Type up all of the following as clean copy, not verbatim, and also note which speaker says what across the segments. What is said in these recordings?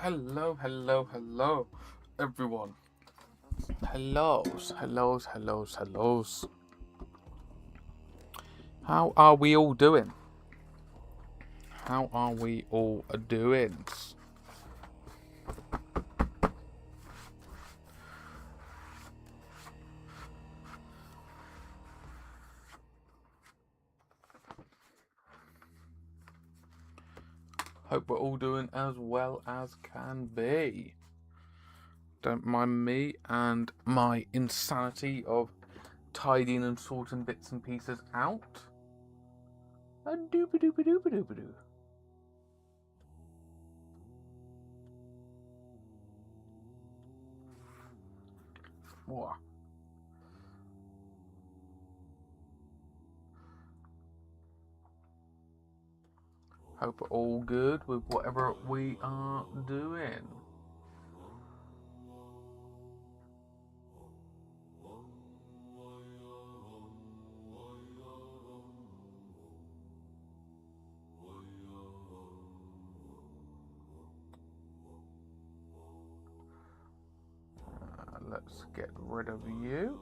Speaker 1: Hello, hello, hello, everyone. Hellos, hellos, hellos, hellos. How are we all doing? How are we all doing? Hope we're all doing as well as can be. Don't mind me and my insanity of tidying and sorting bits and pieces out. A dooba-dooba-dooba-dooba-doo. Whoa. Hope we're all good with whatever we are doing. Let's get rid of you.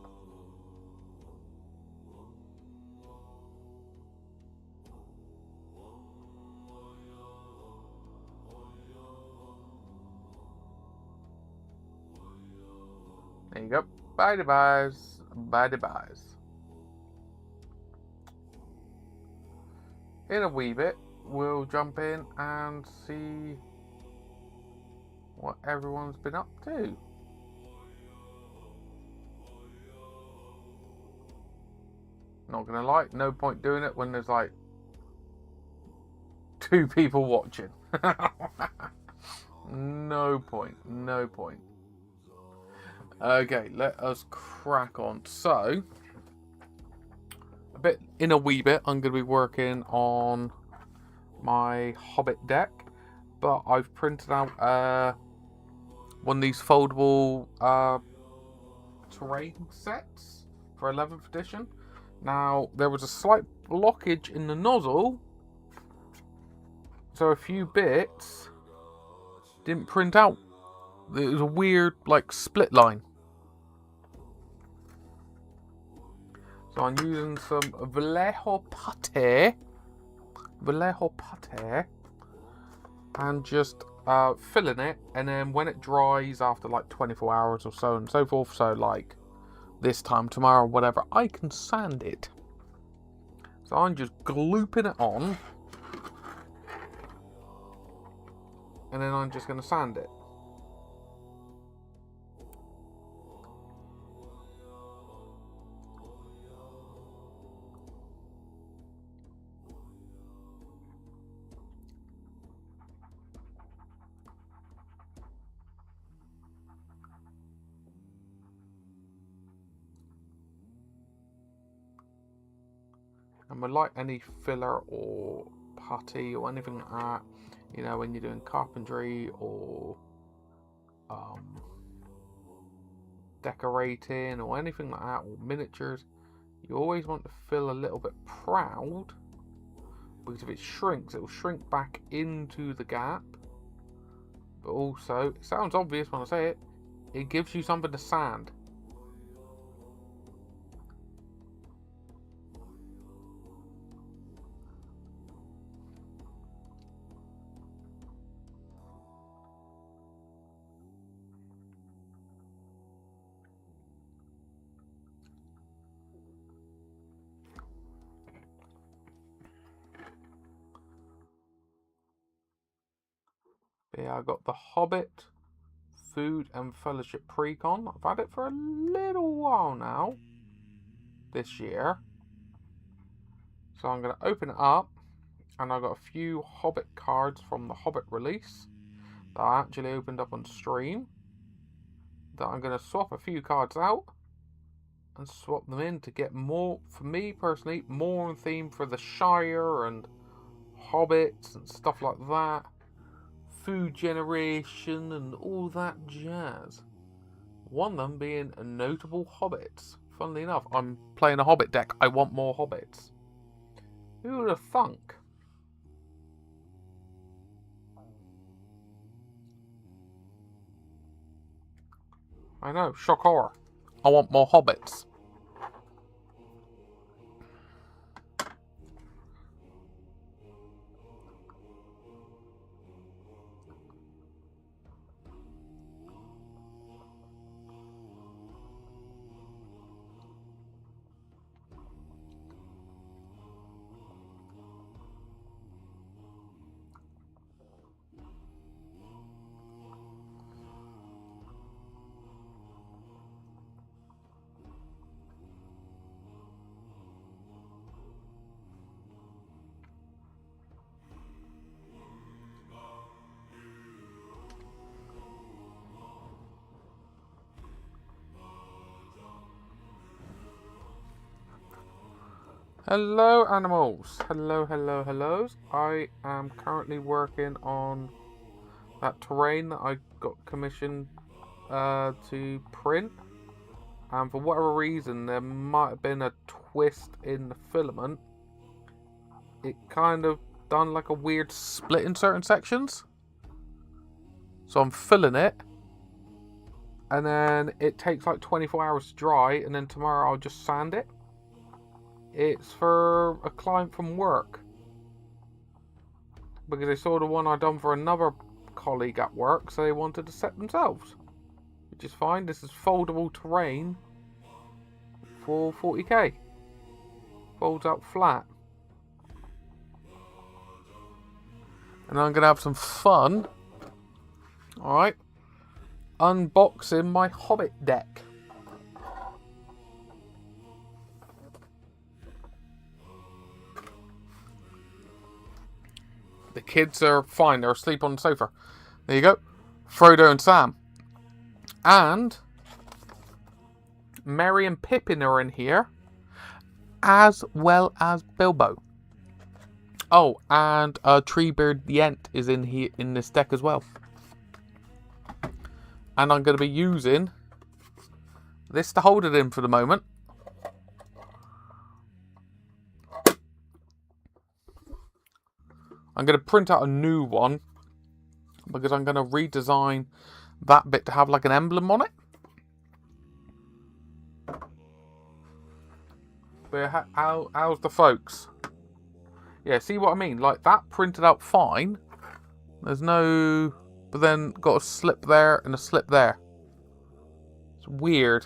Speaker 1: There you go. Bye-byes. Bye-byes. In a wee bit, we'll jump in and see what everyone's been up to. Not gonna lie, no point doing it when there's like 2 people watching. No point, no point. Okay, let us crack on. So, in a wee bit, I'm going to be working on my Hobbit deck, but I've printed out one of these foldable terrain sets for 11th edition. Now, there was a slight blockage in the nozzle, so a few bits didn't print out. It was a weird, like, split line. So I'm using some Vallejo pate, and just filling it, and then when it dries after like 24 hours or so and so forth, so like this time tomorrow, whatever, I can sand it. So I'm just glooping it on, and then I'm just going to sand it. And with like any filler or putty or anything like that, you know, when you're doing carpentry or decorating or anything like that, or miniatures, you always want to feel a little bit proud, because if it shrinks, it will shrink back into the gap. But also, it sounds obvious when I say it, it gives you something to sand. Yeah, I got the Hobbit Food and Fellowship Precon. I've had it for a little while now, this year. So I'm going to open it up, and I've got a few Hobbit cards from the Hobbit release that I actually opened up on stream, that I'm going to swap a few cards out and swap them in to get more, for me personally, more on theme for the Shire and Hobbits and stuff like that. Food generation and all that jazz. One of them being notable hobbits. Funnily enough, I'm playing a Hobbit deck. I want more hobbits. Who would have thunk? I know, shock horror. I want more Hobbits. Hello animals, hellos. I am currently working on that terrain that I got commissioned to print, and for whatever reason there might have been a twist in the filament. It kind of done like a weird split in certain sections, so I'm filling it, and then it takes like 24 hours to dry, and then tomorrow I'll just sand it. It's for a client from work, because they saw the one I done for another colleague at work, so they wanted to set themselves, which is fine. This is foldable terrain for 40k. Folds out flat. And I'm going to have some fun, alright, unboxing my Hobbit deck. The kids are fine, they're asleep on the sofa. There you go. Frodo and Sam. And Merry and Pippin are in here, as well as Bilbo. Oh, and Treebeard the Ent is in here in this deck as well. And I'm going to be using this to hold it in for the moment. I'm going to print out a new one, because I'm going to redesign that bit to have like an emblem on it. But how's the folks? Yeah, see what I mean? Like, that printed out fine. There's no... But then got a slip there and a slip there. It's weird.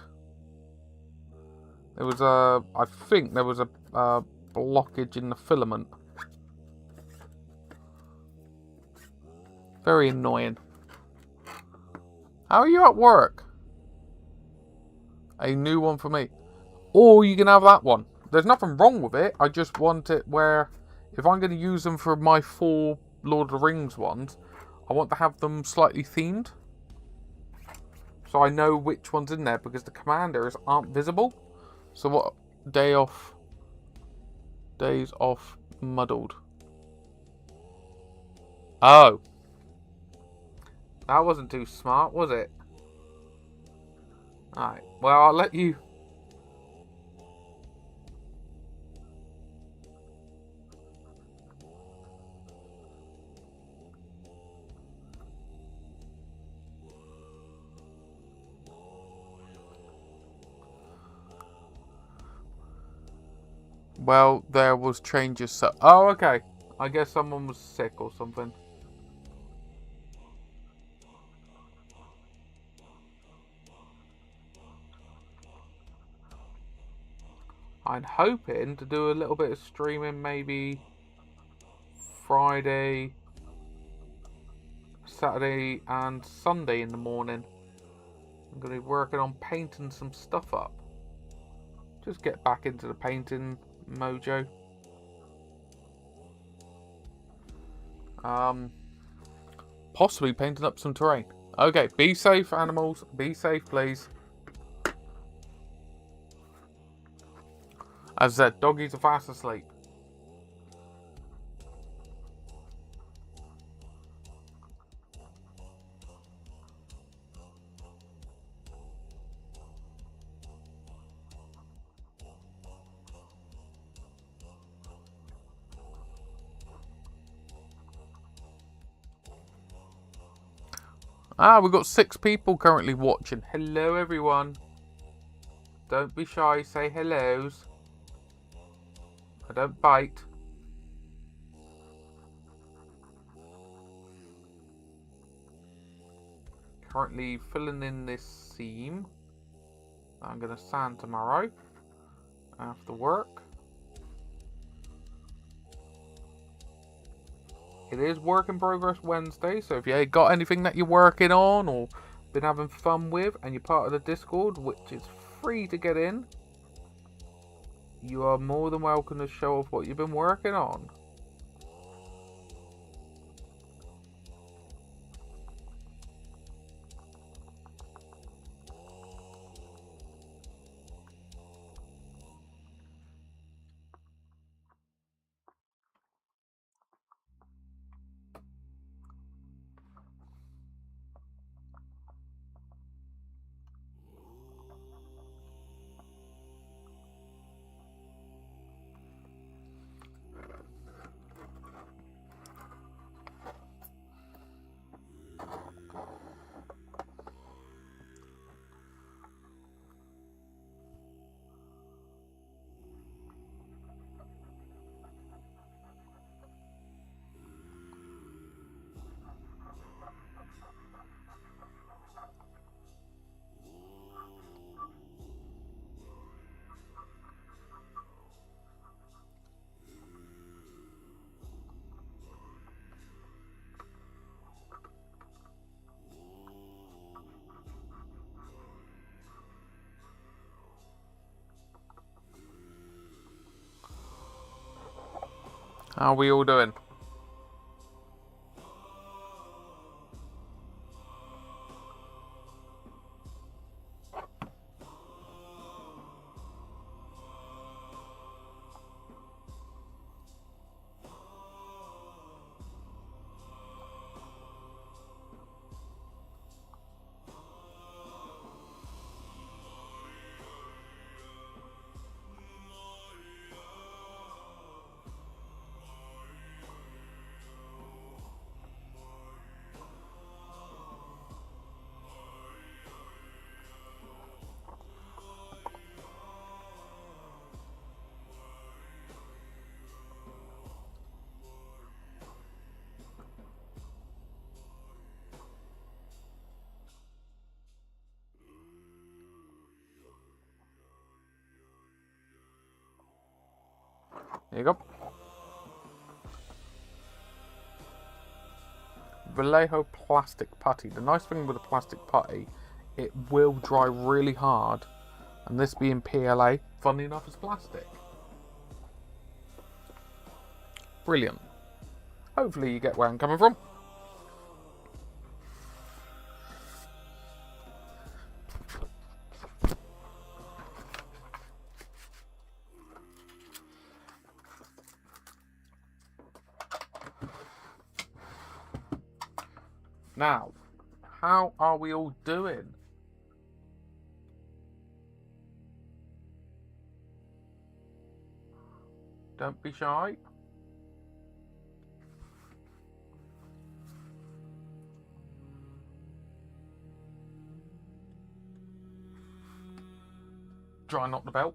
Speaker 1: There was a... I think there was a blockage in the filament. Very annoying. How are you at work? A new one for me. Or you can have that one. There's nothing wrong with it. I just want it where... If I'm going to use them for my 4 Lord of the Rings ones, I want to have them slightly themed. So I know which one's in there, because the commanders aren't visible. So what? Days off muddled. Oh. That wasn't too smart, was it? Alright, well, I'll let you... Well, there was changes, so... Oh, okay. I guess someone was sick or something. I'm hoping to do a little bit of streaming maybe Friday, Saturday and Sunday in the morning. I'm going to be working on painting some stuff up. Just get back into the painting mojo. Possibly painting up some terrain. Okay, be safe, animals. Be safe, please. As I said, doggies are fast asleep. Ah, we've got 6 people currently watching. Hello, everyone. Don't be shy. Say hellos. I don't bite. Currently filling in this seam. I'm going to sand tomorrow after work. It is work in progress Wednesday, so if you got anything that you're working on or been having fun with and you're part of the Discord, which is free to get in, you are more than welcome to show off what you've been working on. How are we all doing? There you go. Vallejo plastic putty. The nice thing with a plastic putty, it will dry really hard. And this being PLA, funny enough, is plastic. Brilliant. Hopefully you get where I'm coming from. Now, how are we all doing? Don't be shy. Try not to belch.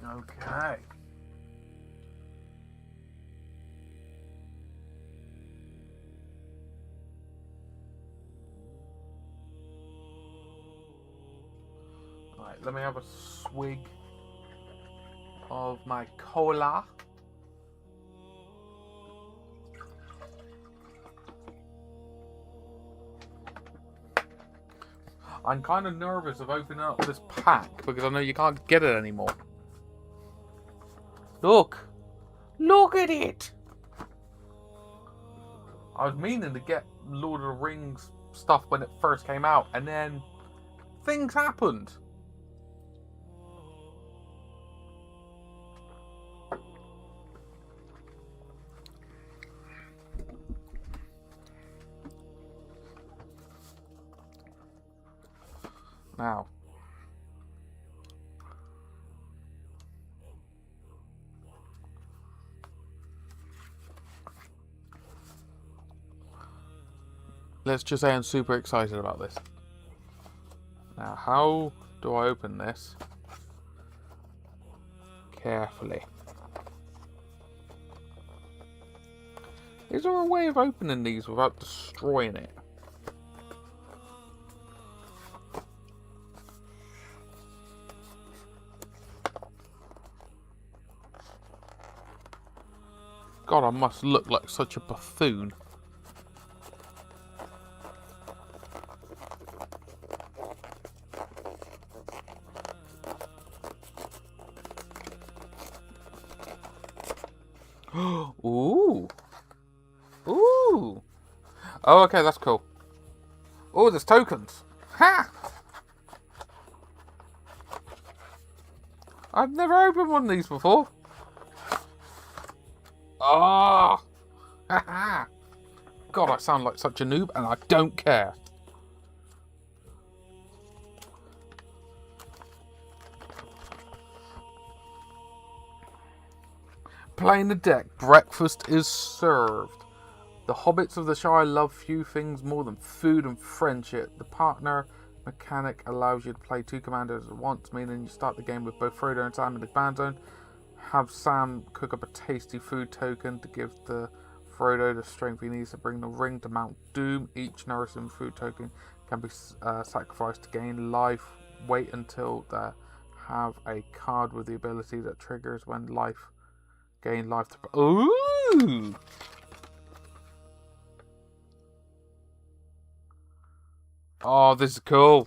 Speaker 1: Okay. Right, let me have a swig of my cola. I'm kind of nervous of opening up this pack because I know you can't get it anymore. Look! Look at it! I was meaning to get Lord of the Rings stuff when it first came out, and then things happened. Now, let's just say I'm super excited about this. Now, how do I open this? Carefully. Is there a way of opening these without destroying it? God, I must look like such a buffoon. Ooh. Ooh. Oh, okay, that's cool. Oh, there's tokens. Ha! I've never opened one of these before. Oh! Haha! God, I sound like such a noob, and I don't care. Playing the deck, breakfast is served. The hobbits of the Shire love few things more than food and friendship. The partner mechanic allows you to play 2 commanders at once, meaning you start the game with both Frodo and Sam in the command zone. Have Sam cook up a tasty food token to give the Frodo the strength he needs to bring the ring to Mount Doom. Each nourishing food token can be sacrificed to gain life. Wait until they have a card with the ability that triggers when gain life to... Ooh! Oh, this is cool.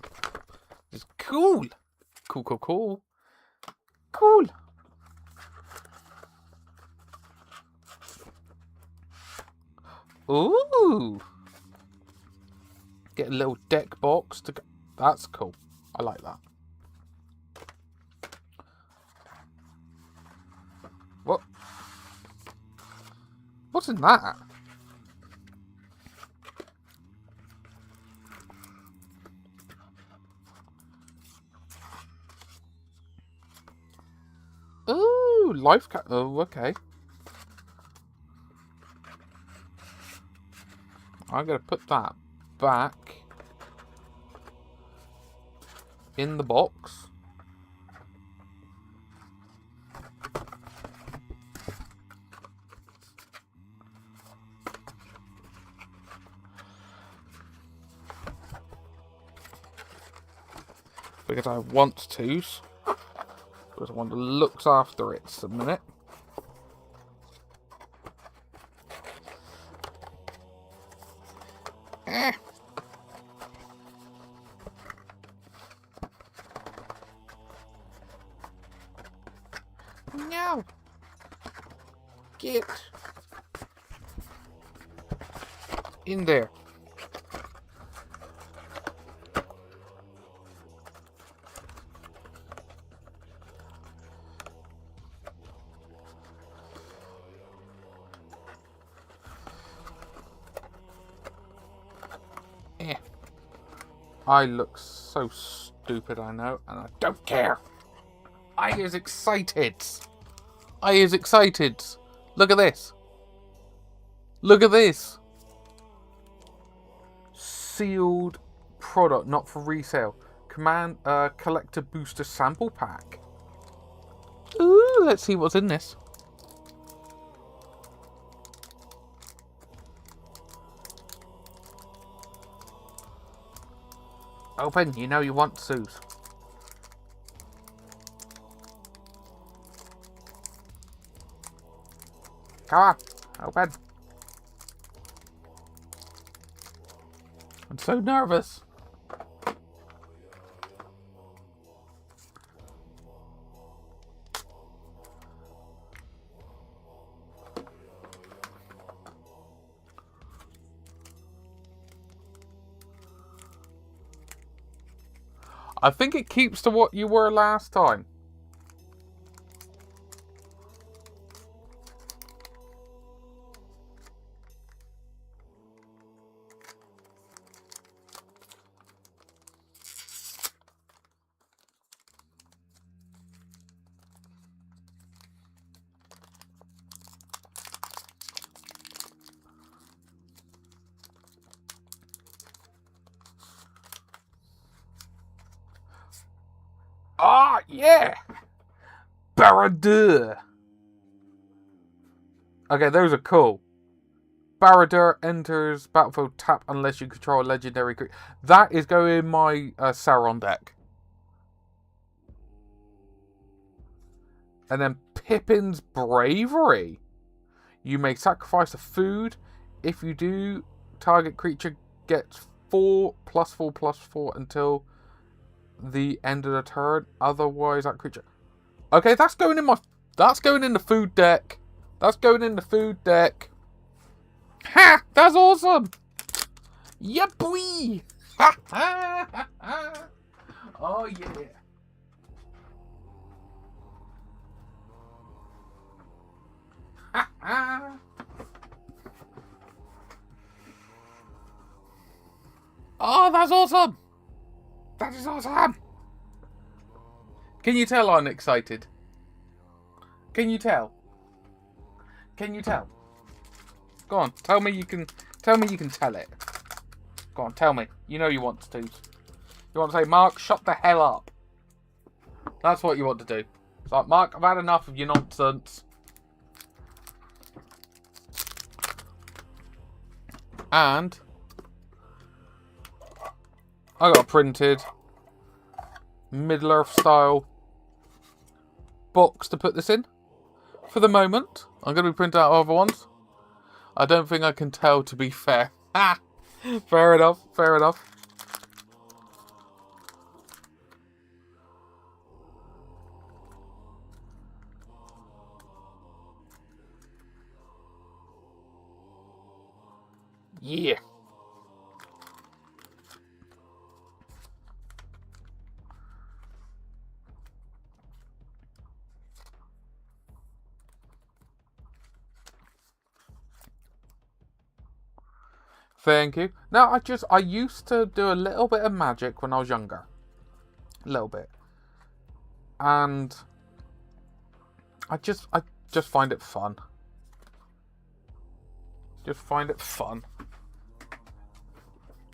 Speaker 1: This is cool. Cool, cool, cool. Cool. Ooh. Get a little deck box to go. That's cool. I like that. What? What's in that? Ooh, life cap. Oh, okay. I'm going to put that back in the box. Because I want to. Because I want to look after it a minute. No. Get in there. I look so stupid, I know, and I don't care. I is excited. I is excited. Look at this. Look at this. Sealed product, not for resale. Command collector booster sample pack. Ooh, let's see what's in this. Open, you know you want Suze. Come on, open. I'm so nervous. I think it keeps to what you were last time. Ah, yeah! Barad-dûr. Okay, those are cool. Barad-dûr enters battlefield tap unless you control a legendary creature. That is going in my Sauron deck. And then Pippin's Bravery. You may sacrifice a food. If you do, target creature gets 4/4/4 until the end of the turn. Otherwise, that creature. Okay, that's going in my. That's going in the food deck. That's going in the food deck. Ha! That's awesome. Yeah, boy. Ha ha ha ha. Oh yeah. Ha ha. Oh, that's awesome. That is awesome. Can you tell I'm excited? Can you tell? Can you tell? Go on, tell me you can. Tell me you can tell it. Go on, tell me. You know you want to. You want to say, Mark, shut the hell up. That's what you want to do. It's like, Mark, I've had enough of your nonsense. And I got a printed Middle-earth style box to put this in. For the moment, I'm going to be printing out other ones. I don't think I can tell, to be fair. Ha! Fair enough, fair enough. Yeah. Thank you. Now, I used to do a little bit of magic when I was younger. A little bit. And I just find it fun. Just find it fun.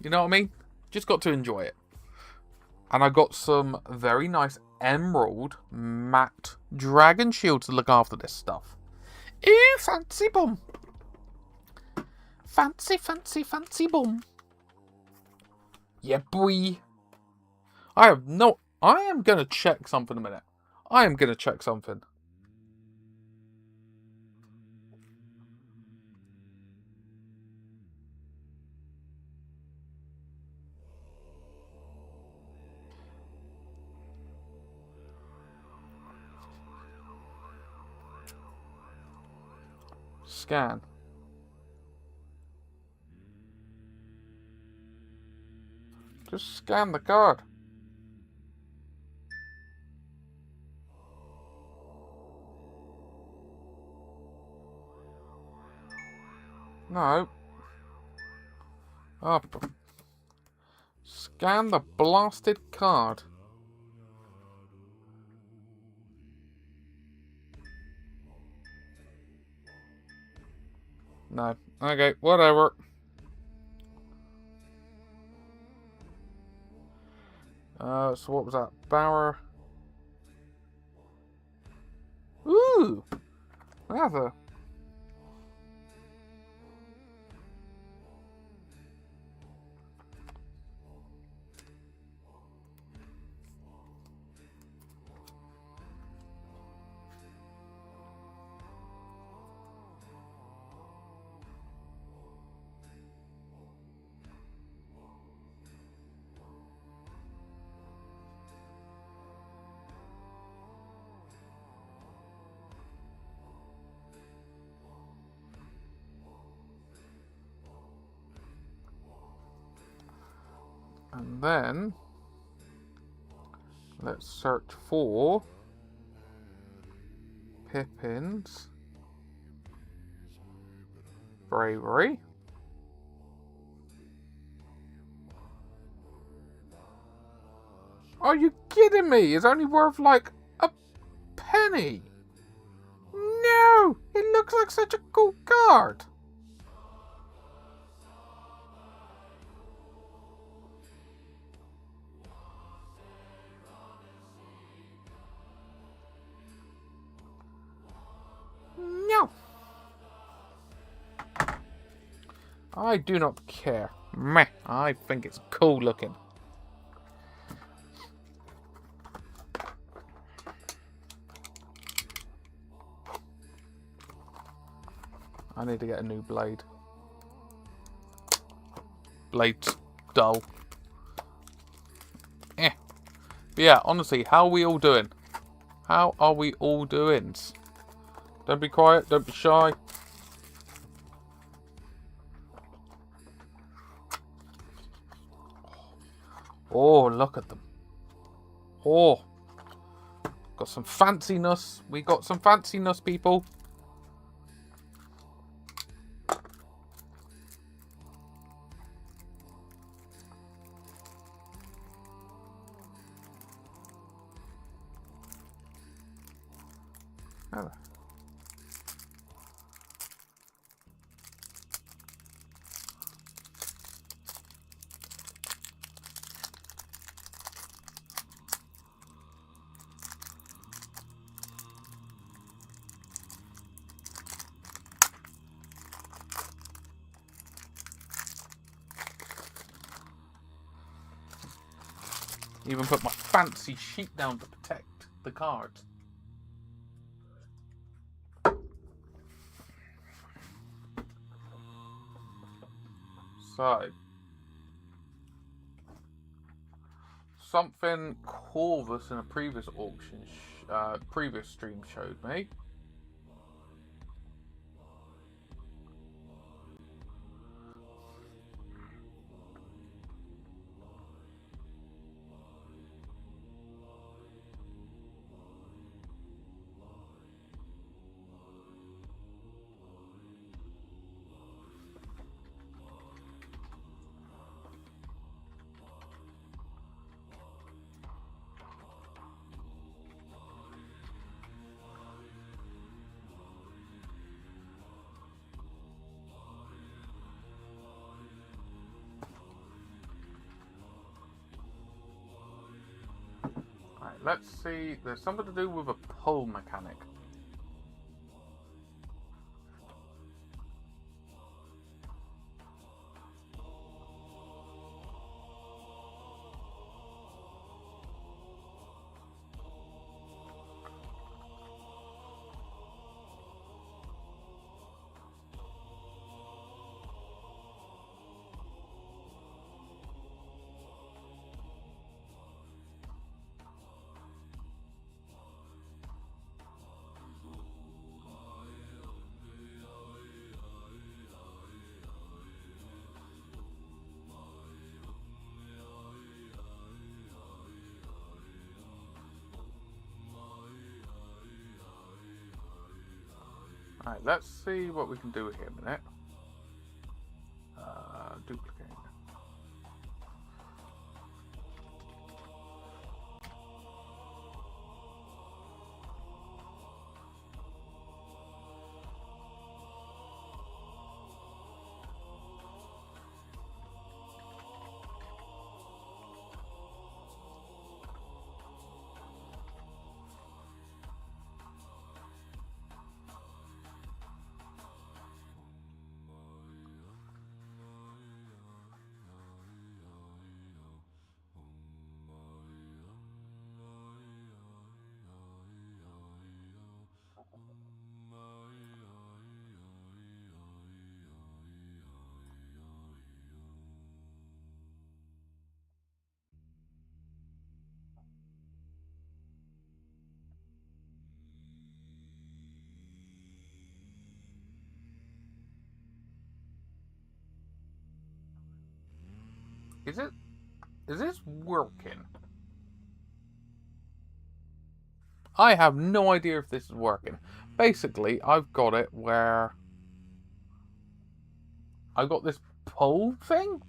Speaker 1: You know what I mean? Just got to enjoy it. And I got some very nice emerald matte dragon shields to look after this stuff. Ooh, fancy bum. Fancy, fancy, fancy bum. Yeah, boy. I am going to check something in a minute. I am going to check something. Scan. Just scan the card. No. Oh. Scan the blasted card. No. Okay, whatever. So what was that? Bower. Ooh! That's a... And then... Let's search for Pippin's bravery. Are you kidding me? It's only worth like a penny. No! It looks like such a cool card. No. I do not care. Meh. I think it's cool looking. I need to get a new blade. Blade's dull. Eh. But yeah, honestly, how are we all doing? How are we all doing? Don't be quiet. Don't be shy. Oh, look at them. Oh. Got some fanciness. We got some fanciness, people. Oh. Even put my fancy sheet down to protect the card. So, something Corvus in a previous auction, previous stream showed me. Right, let's see. There's something to do with a pull mechanic. Alright, let's see what we can do here a minute. Duplicate. Is this working? I have no idea if this is working. Basically, I've got it where I've got this pole thing.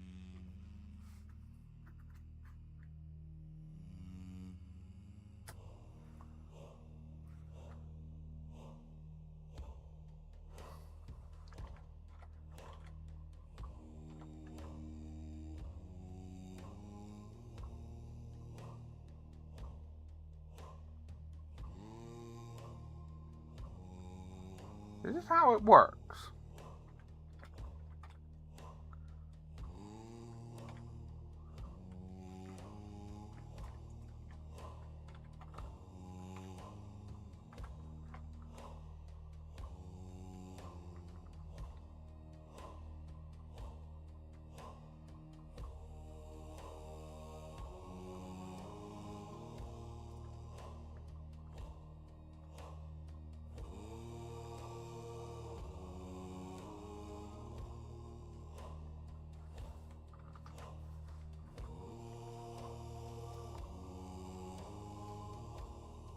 Speaker 1: Is this how it works?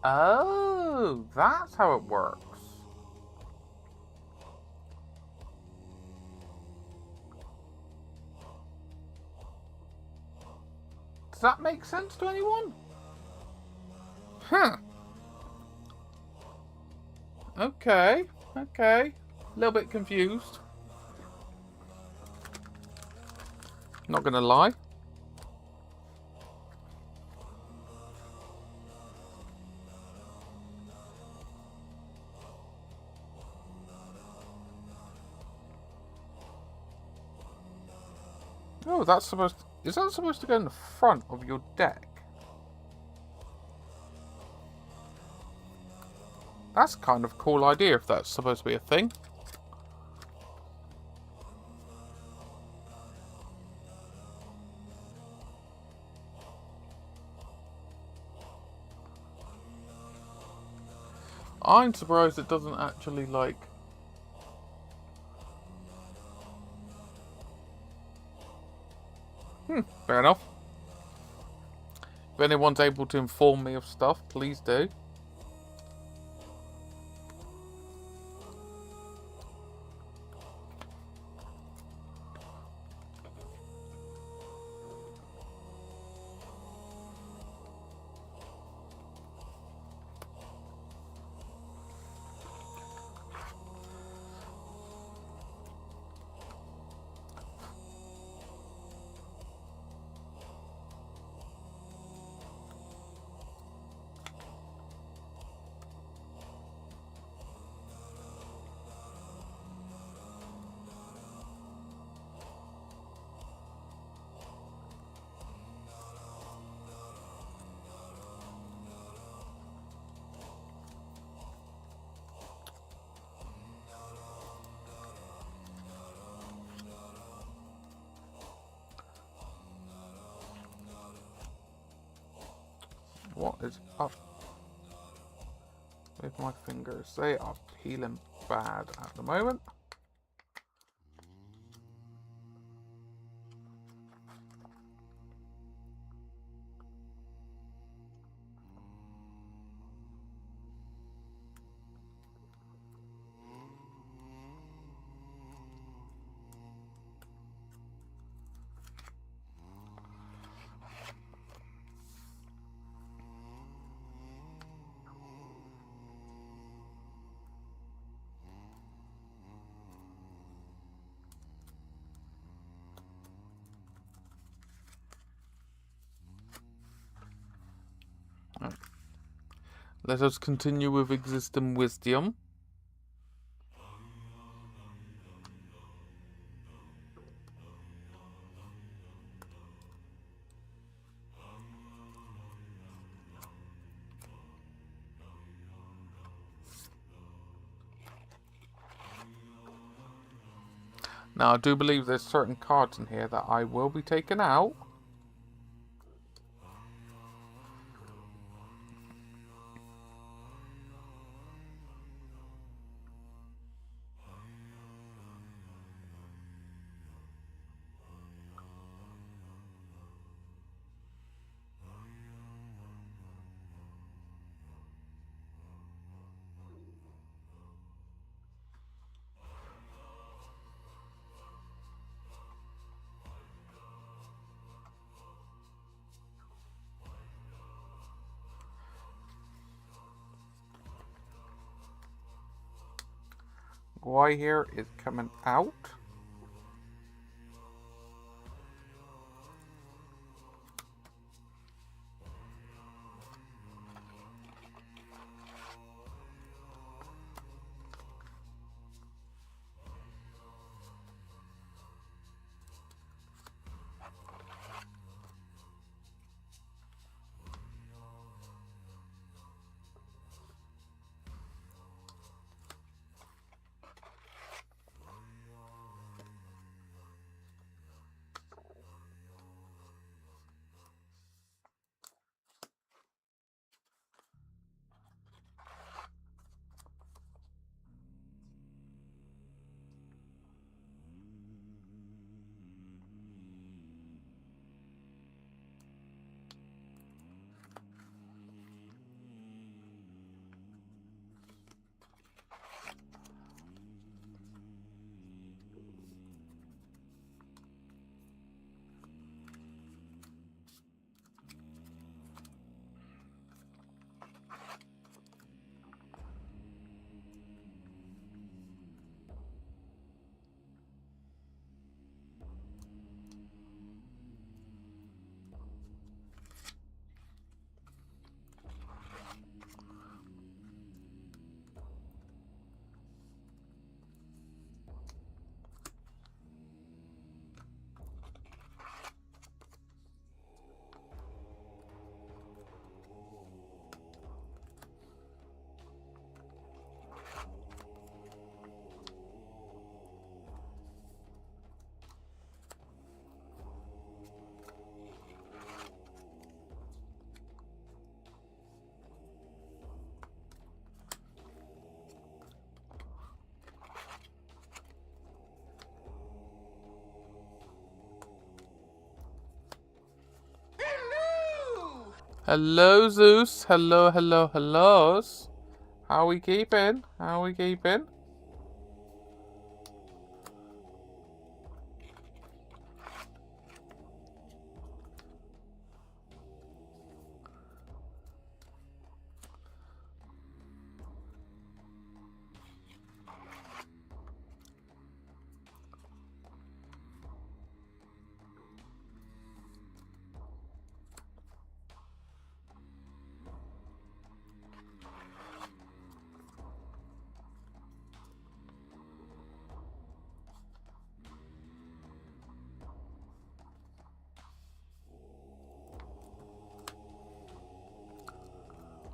Speaker 1: Oh, that's how it works. Does that make sense to anyone? Huh. Okay, okay. A little bit confused. Not gonna lie. Oh, that's supposed to... Is that supposed to go in the front of your deck? That's kind of a cool idea if that's supposed to be a thing. I'm surprised it doesn't actually, like... Fair enough. If anyone's able to inform me of stuff, please do. What is up with my fingers? They are peeling bad at the moment. Let us continue with existing wisdom. Now, I do believe there's certain cards in here that I will be taking out. Guy here is coming out. Hello, Zeus. Hello, hello, hellos. How we keeping? How we keeping?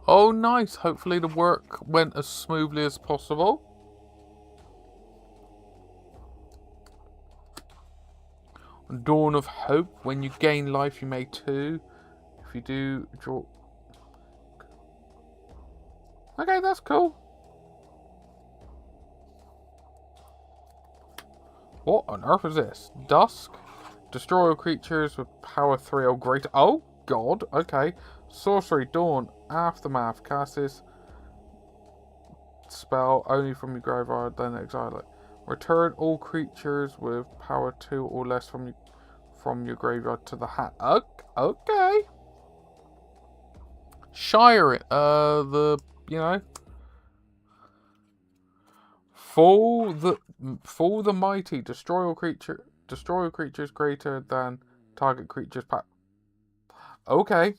Speaker 1: Oh, nice. Hopefully the work went as smoothly as possible. Dawn of Hope. When you gain life, you may too. If you do, draw... Okay, that's cool. What on earth is this? Dusk? Destroy all creatures with power 3 or greater. Oh, God. Okay. Sorcery, Dawn, Aftermath. Cast this spell only from your graveyard, then exile it. Return all creatures with power 2 or less from your graveyard to the hand. Okay. Shire it. Fall the mighty. Destroy all creatures greater than target creature's power. Okay.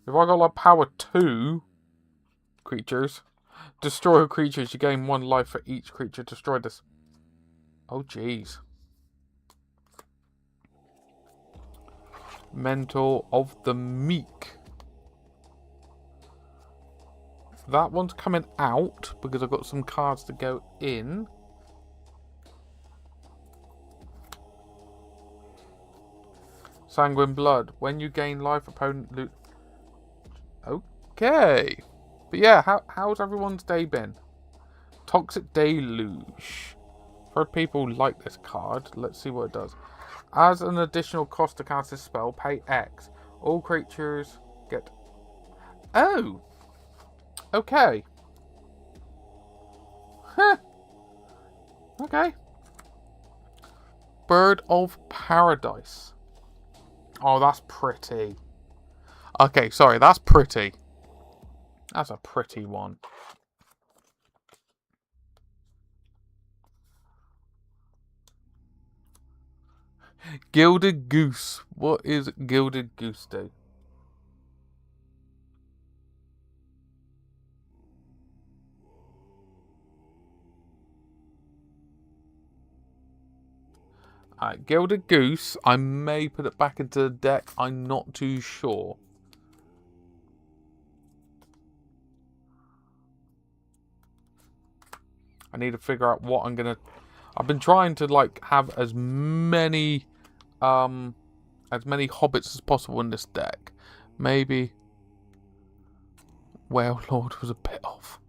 Speaker 1: If I got like power 2 creatures, destroy creatures, you gain 1 life for each creature destroyed. This. Oh, jeez. Mentor of the Meek. That one's coming out because I've got some cards to go in. Sanguine Blood. When you gain life, opponent loot. Okay. But yeah, how's everyone's day been? Toxic Deluge. I've heard people like this card. Let's see what it does. As an additional cost to cast this spell, pay X. All creatures get... Oh! Okay. Huh. Okay. Bird of Paradise. Oh, that's pretty. Okay, sorry, that's pretty. That's a pretty one. Gilded Goose. What is Gilded Goose do? Gilded Goose. I may put it back into the deck. I'm not too sure. I need to figure out what I'm gonna. I've been trying to like have as many hobbits as possible in this deck. Maybe Whale Lord was a bit off.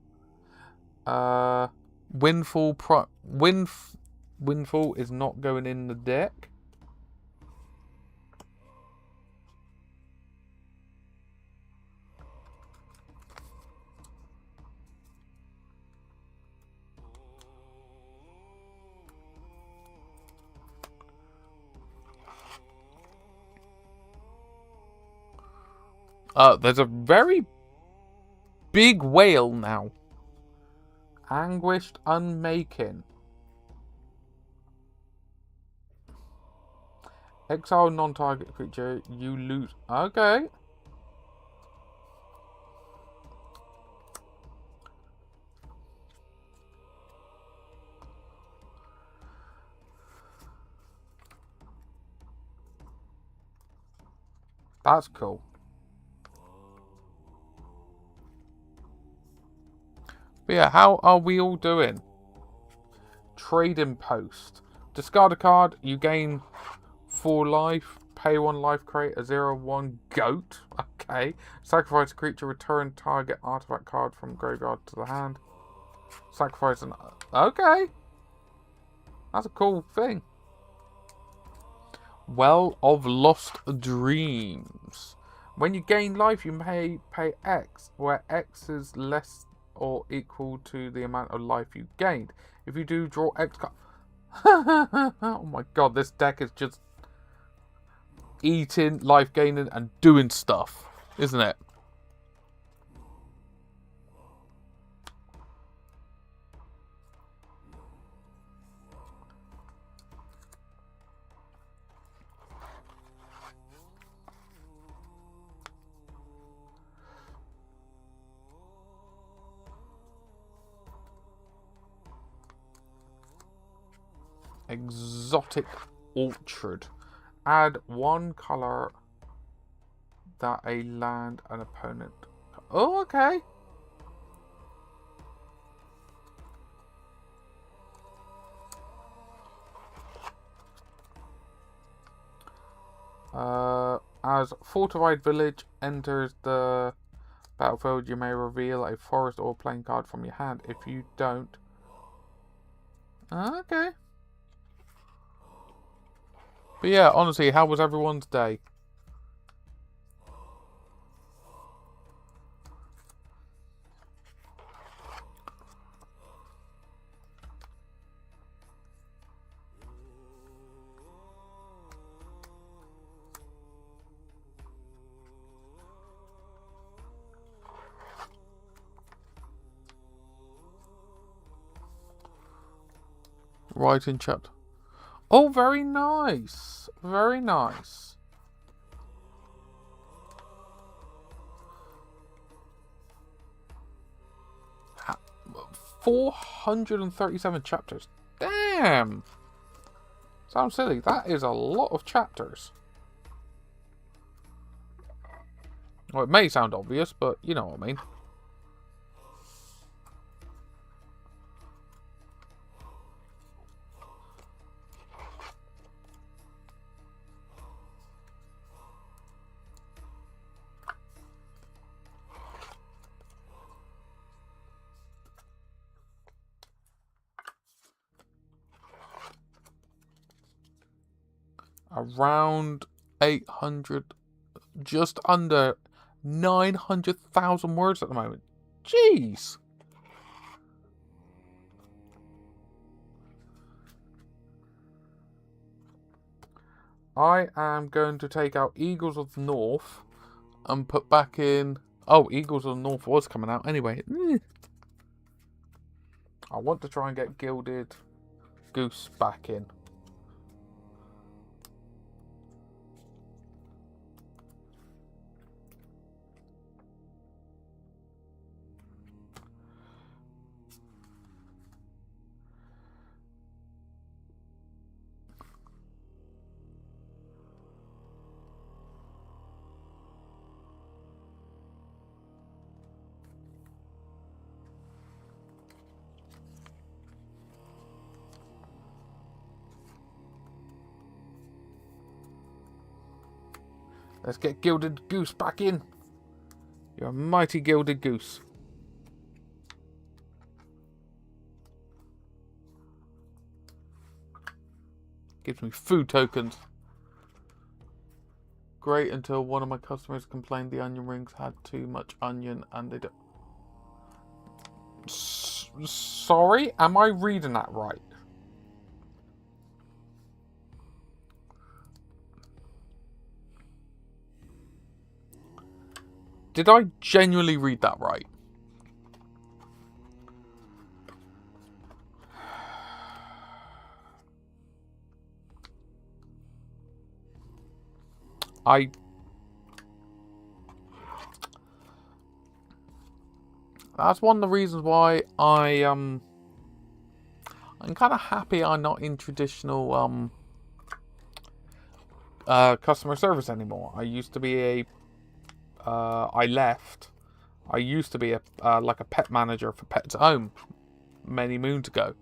Speaker 1: Windfall is not going in the deck. There's a very big whale now. Anguished Unmaking. Exile non-target creature. You lose. Okay. That's cool. But yeah, how are we all doing? Trading post. Discard a card, you gain 4 life. Pay 1 life, create a 0/1 goat. Okay. Sacrifice a creature, return target artifact card from graveyard to the hand. Sacrifice an... Okay. That's a cool thing. Well of Lost Dreams. When you gain life, you may pay X, where X is less or equal to the amount of life you gained. If you do, draw X card. Oh my god, this deck is just eating, life gaining, and doing stuff, isn't it? Exotic Orchard. Add 1 color that a land an opponent. Oh, okay. As Fortified Village enters the battlefield, you may reveal a forest or playing card from your hand. If you don't... Okay. But yeah, honestly, how was everyone's day? Right in chat. Oh, very nice. Very nice. Ha 437 chapters. Damn. Sounds silly. That is a lot of chapters. Well, it may sound obvious, but you know what I mean. Around 800, just under 900,000 words at the moment. Jeez. I am going to take out Eagles of the North and put back in... Oh, Eagles of the North was coming out anyway. I want to try and get Gilded Goose back in. Let's get Gilded Goose back in. You're a mighty Gilded Goose. Gives me food tokens. Great until one of my customers complained the onion rings had too much onion and they don't... Sorry? Am I reading that right? Did I genuinely read that right? That's one of the reasons why I'm kind of happy I'm not in traditional customer service anymore. I used to be I left. I used to be like a pet manager for Pets at Home many moons ago.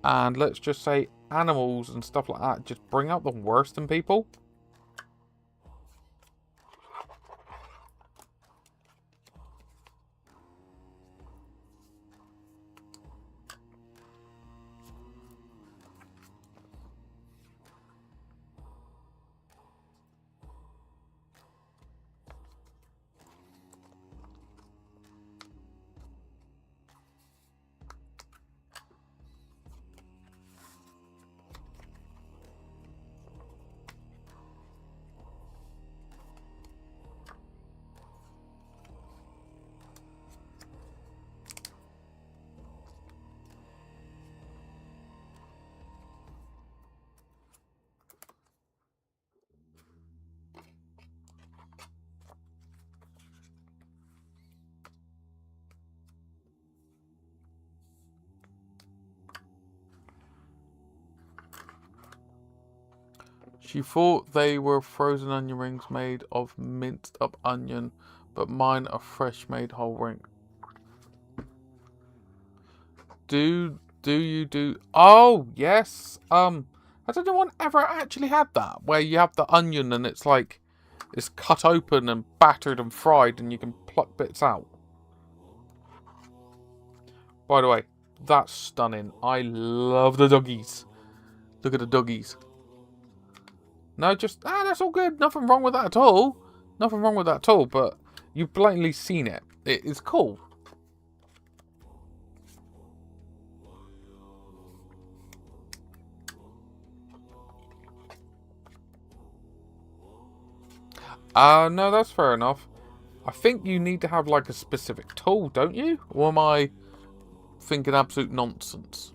Speaker 1: And let's just say animals and stuff like that just bring out the worst in people. She thought they were frozen onion rings made of minced up onion, but mine are fresh made whole ring. Do you do? Oh yes. Has anyone ever actually had that where you have the onion and it's like it's cut open and battered and fried and you can pluck bits out? By the way, that's stunning. I love the doggies. Look at the doggies. No, just, that's all good. Nothing wrong with that at all. Nothing wrong with that at all, but you've blatantly seen it. It is cool. No, that's fair enough. I think you need to have like a specific tool, don't you? Or am I thinking absolute nonsense?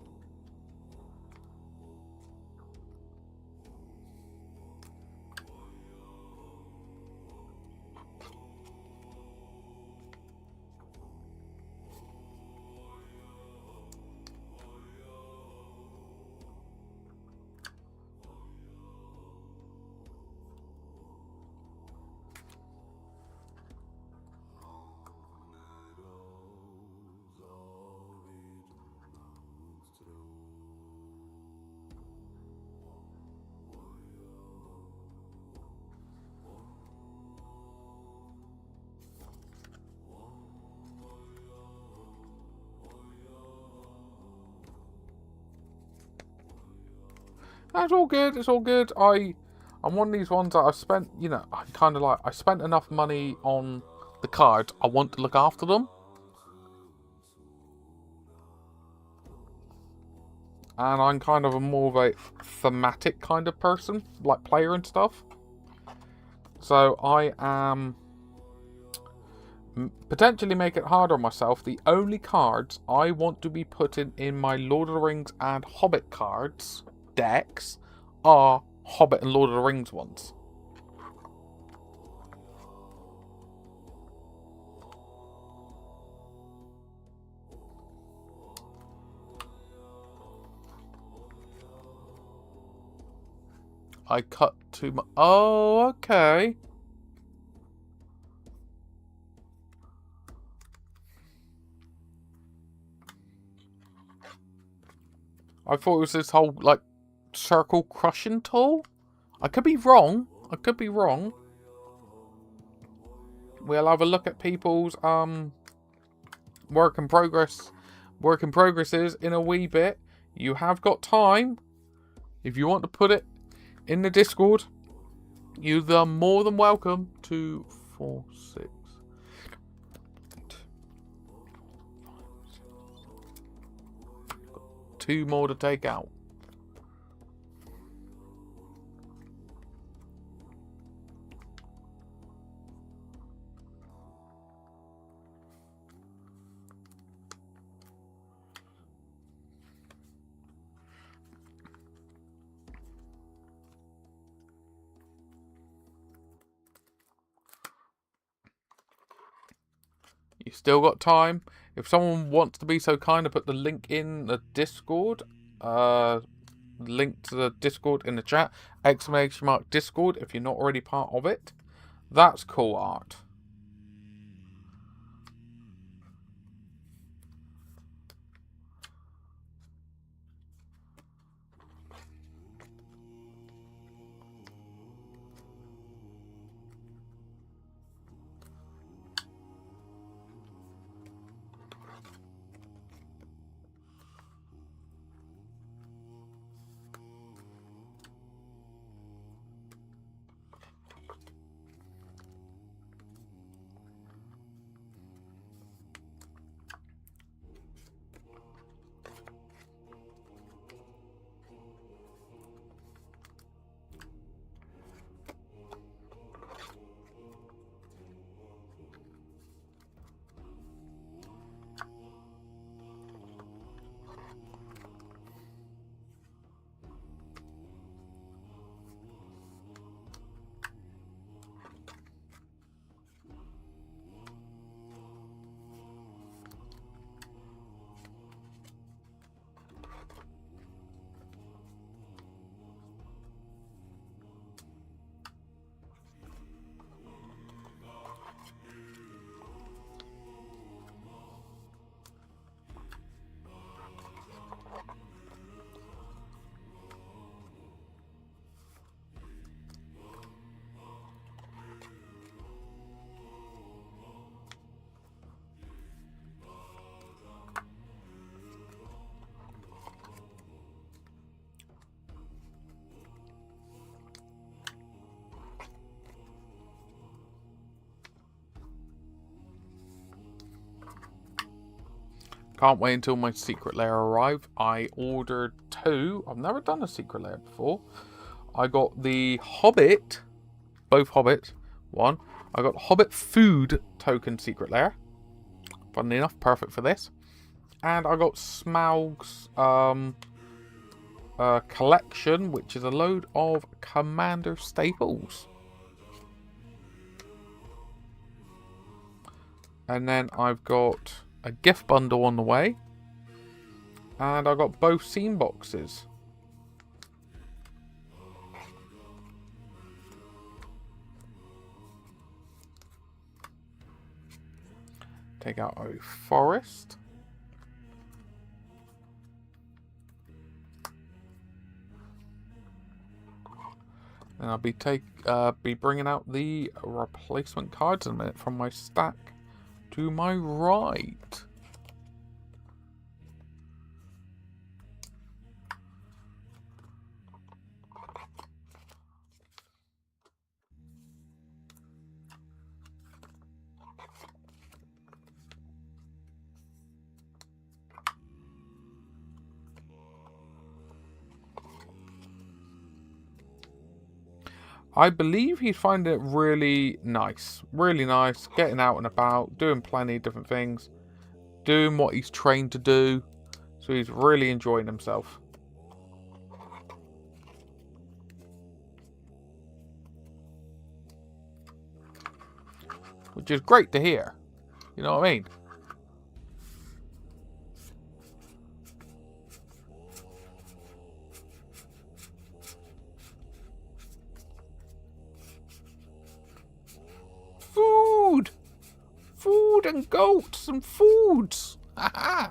Speaker 1: That's all good. It's all good. I'm one of these ones that I've spent, you know, I spent enough money on the cards. I want to look after them. And I'm kind of more of a thematic kind of person, like player and stuff. So I am potentially make it harder on myself. The only cards I want to be putting in my Lord of the Rings and Hobbit cards decks are Hobbit and Lord of the Rings ones. I cut too much. Oh, okay. I thought it was this whole, like, circle crushing tool. I could be wrong. I could be wrong. we'll have a look at people's work in progresses in a wee bit. You have got time. If you want to put it in the Discord, you're more than welcome to 4, 6. 2 more to take out. You still got time. If someone wants to be so kind to put the link in the Discord, link to the Discord in the chat, !Discord if you're not already part of it. That's cool art. Can't wait until my secret lair arrive. I ordered 2. I've never done a secret lair before. I got the Hobbit, both Hobbits. 1. I got Hobbit food token secret lair. Funnily enough, perfect for this. And I got Smaug's collection, which is a load of Commander staples. And then I've got a gift bundle on the way. And I got both scene boxes. Take out a forest. And I'll be bringing out the replacement cards in a minute from my stack to my right. I believe he's finding it really nice, getting out and about, doing plenty of different things, doing what he's trained to do, so he's really enjoying himself. Which is great to hear, you know what I mean? Food and goats and foods. Haha.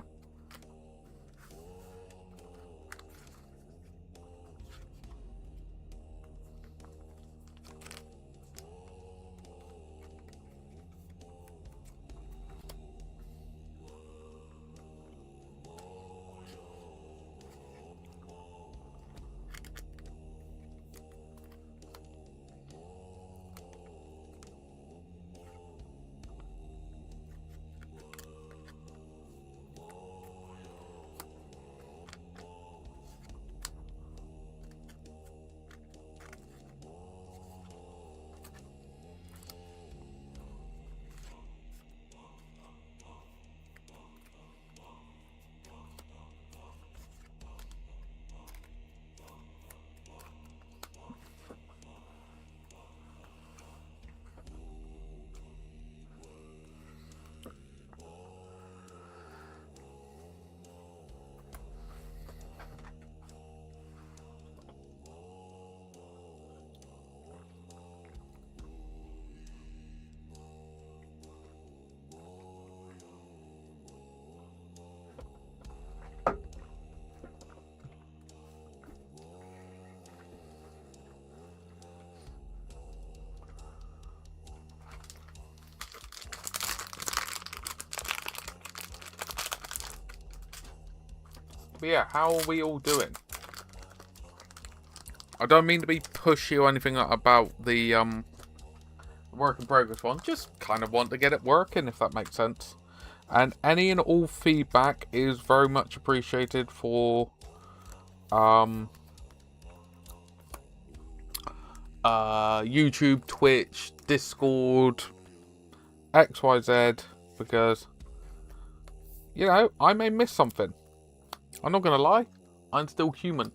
Speaker 1: But yeah, how are we all doing? I don't mean to be pushy or anything about the work in progress one. Just kind of want to get it working, if that makes sense. And any and all feedback is very much appreciated for YouTube, Twitch, Discord, XYZ, because, you know, I may miss something. I'm not gonna lie, I'm still human.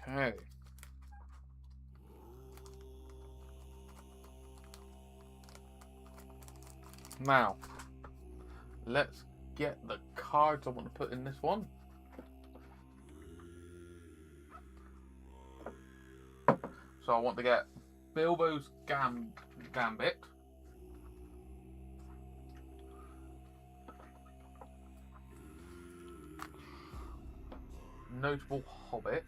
Speaker 1: Okay. Now, let's get the cards I want to put in this one. So I want to get Bilbo's Gambit. Notable Hobbits.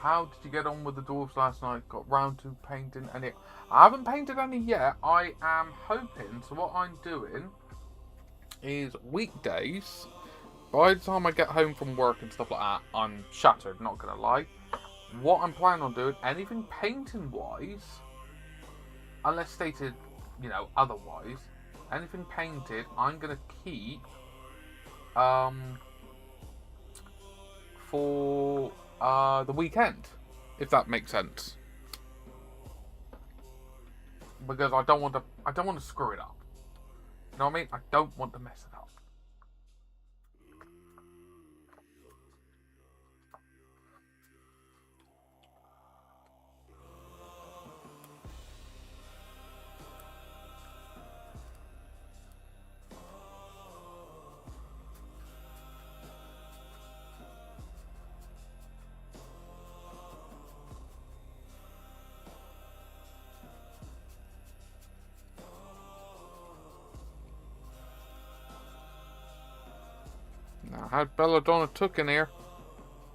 Speaker 1: How did you get on with the dwarves last night? Got round to painting any? I haven't painted any yet. I am hoping. So what I'm doing is weekdays. By the time I get home from work and stuff like that, I'm shattered. Not gonna lie. What I'm planning on doing, anything painting wise, unless stated, you know, otherwise, anything painted, I'm gonna keep for the weekend, if that makes sense. Because I don't want to screw it up. You know what I mean? I don't want to mess it up. Now, I had Belladonna Took in here.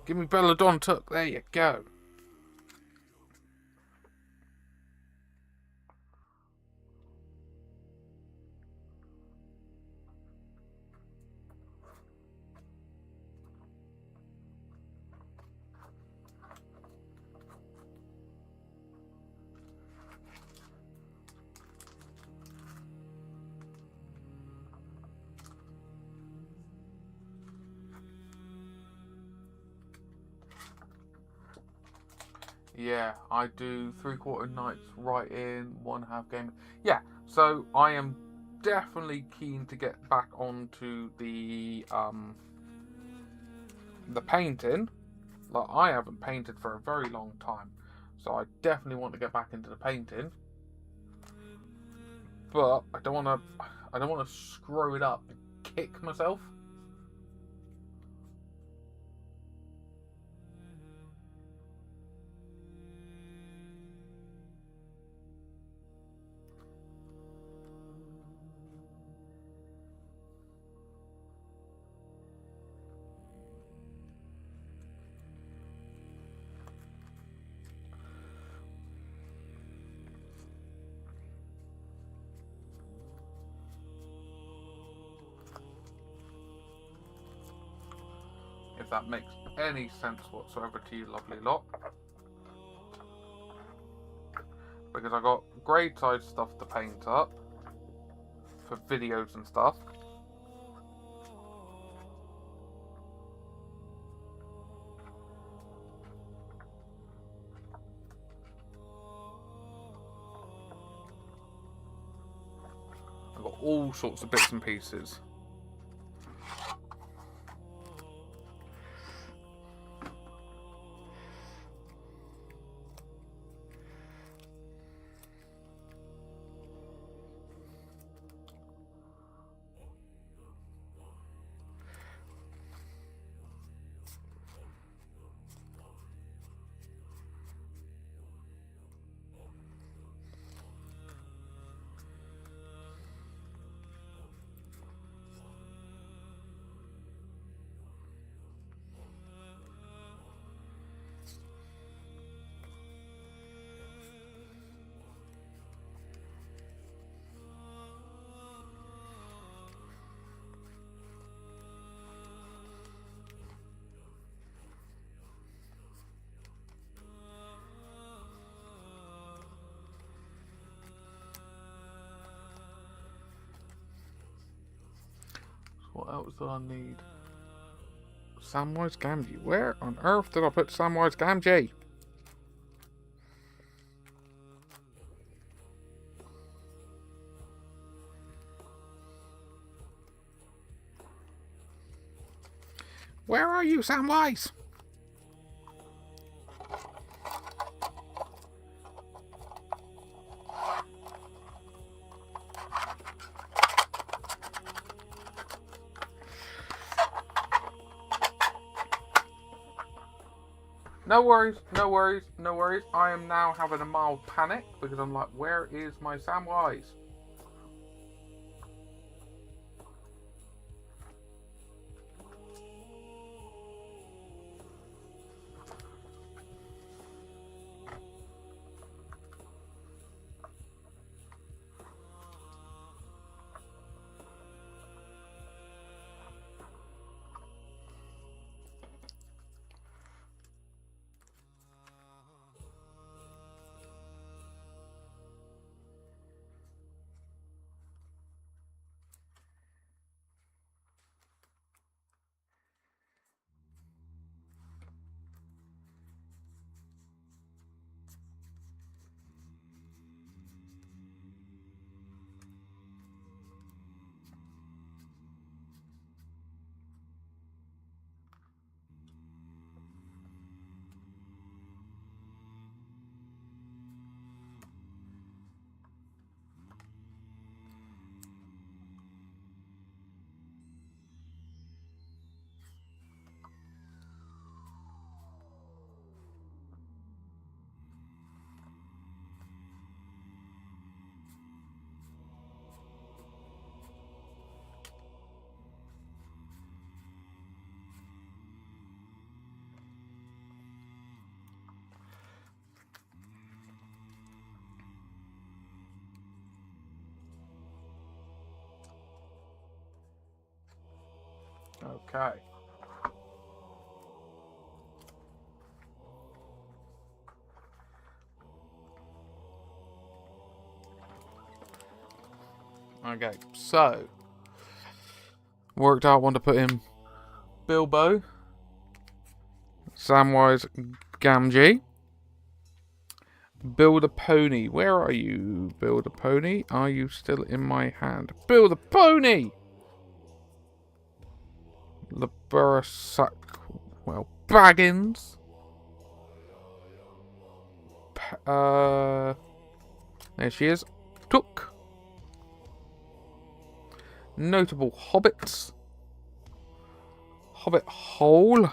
Speaker 1: Give me Belladonna Took. There you go. Yeah, I do 3/4 nights writing, 1/2 game. Yeah, so I am definitely keen to get back onto the painting. Like, I haven't painted for a very long time, so I definitely want to get back into the painting. But I don't want to screw it up and kick myself. that makes any sense whatsoever to you lovely lot. Because I got grade size stuff to paint up for videos and stuff. I've got all sorts of bits and pieces. What else do I need? Samwise Gamgee. Where on earth did I put Samwise Gamgee? Where are you, Samwise? No worries, no worries, no worries. I am now having a mild panic because I'm like, where is my Samwise? Okay. Okay, so worked out one to put in Bilbo, Samwise Gamgee, Build a Pony. Where are you, Build a Pony? Are you still in my hand? Build a Pony! Laburasac, well, Baggins. There she is. Took. Notable Hobbits. Hobbit Hole.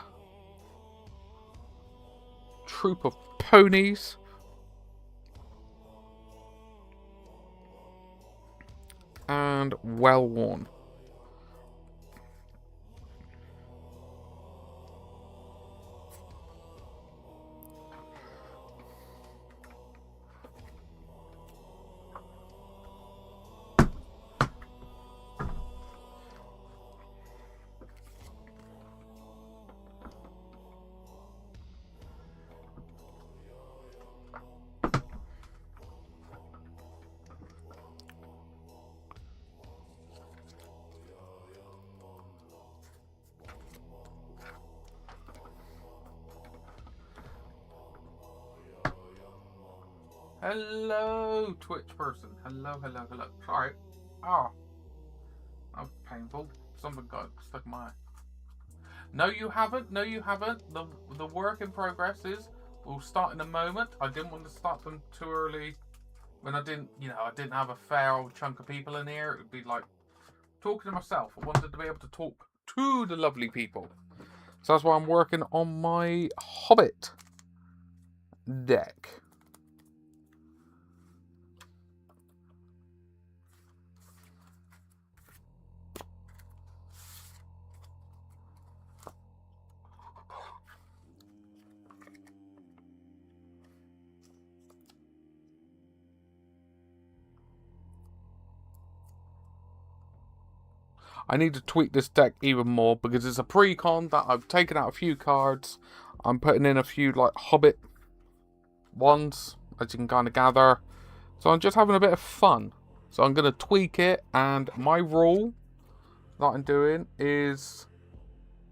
Speaker 1: Troop of Ponies. And Well Worn. Hello, Twitch person. Hello. Sorry. Oh, that was painful. Something got stuck in my eye. No, you haven't. No, you haven't. The work in progress is. We'll start in a moment. I didn't want to start them too early when I didn't have a fair old chunk of people in here. It would be like talking to myself. I wanted to be able to talk to the lovely people. So that's why I'm working on my Hobbit deck. I need to tweak this deck even more because it's a pre-con that I've taken out a few cards. I'm putting in a few like Hobbit ones, as you can kind of gather. So I'm just having a bit of fun. So I'm going to tweak it, and my rule that I'm doing is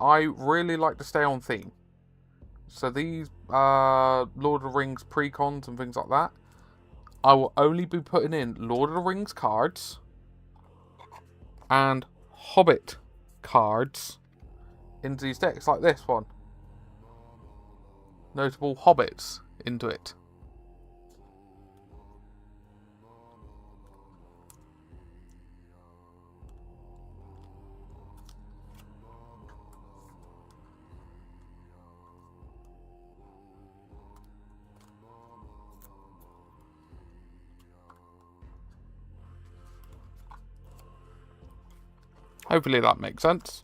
Speaker 1: I really like to stay on theme. So these Lord of the Rings pre-cons and things like that, I will only be putting in Lord of the Rings cards and Hobbit cards into these decks, like this one. Notable Hobbits into it. Hopefully that makes sense.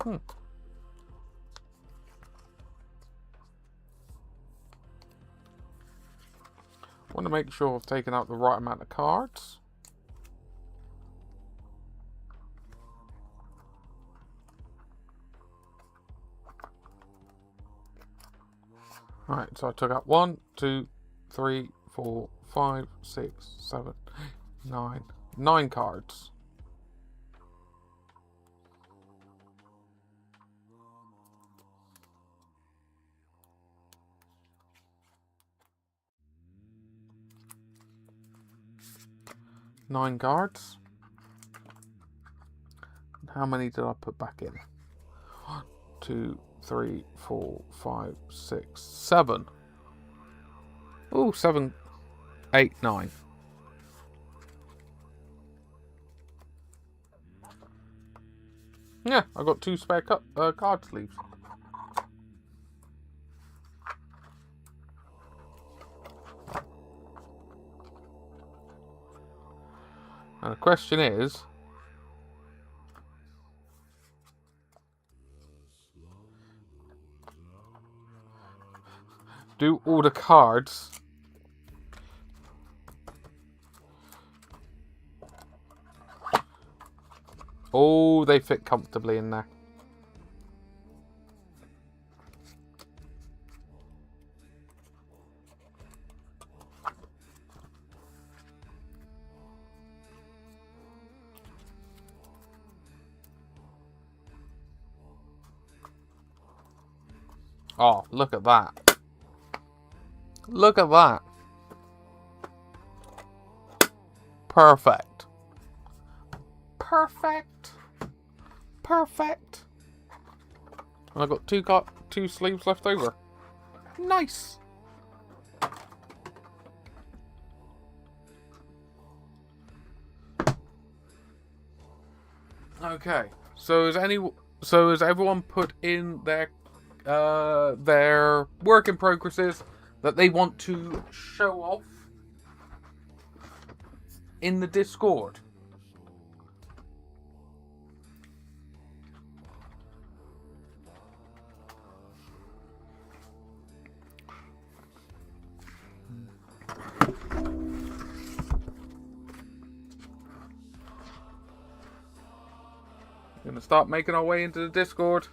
Speaker 1: I want to make sure I've taken out the right amount of cards. Alright, so I took out 1, 2, 3, 4, 5, 6, 7, 9. 9 cards. Nine cards. How many did I put back in? 1, 2, 3, 4, 5, 6, 7. Oh, 7, 8, 9. Yeah, I got 2 spare card sleeves. And the question is, do all the cards they fit comfortably in there. Oh, look at that. Look at that. Perfect. Perfect. Perfect. And I've got two sleeves left over. Nice. Okay. So has everyone put in their work in progresses that they want to show off in the Discord? We're gonna start making our way into the Discord.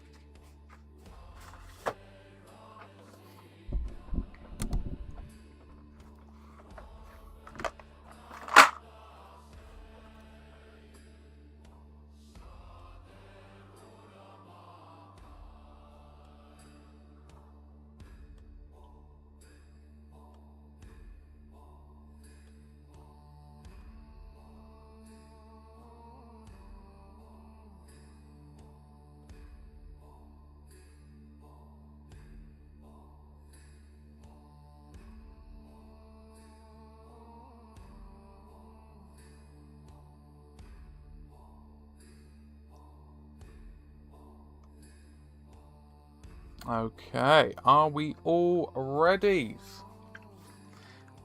Speaker 1: Okay, are we all ready?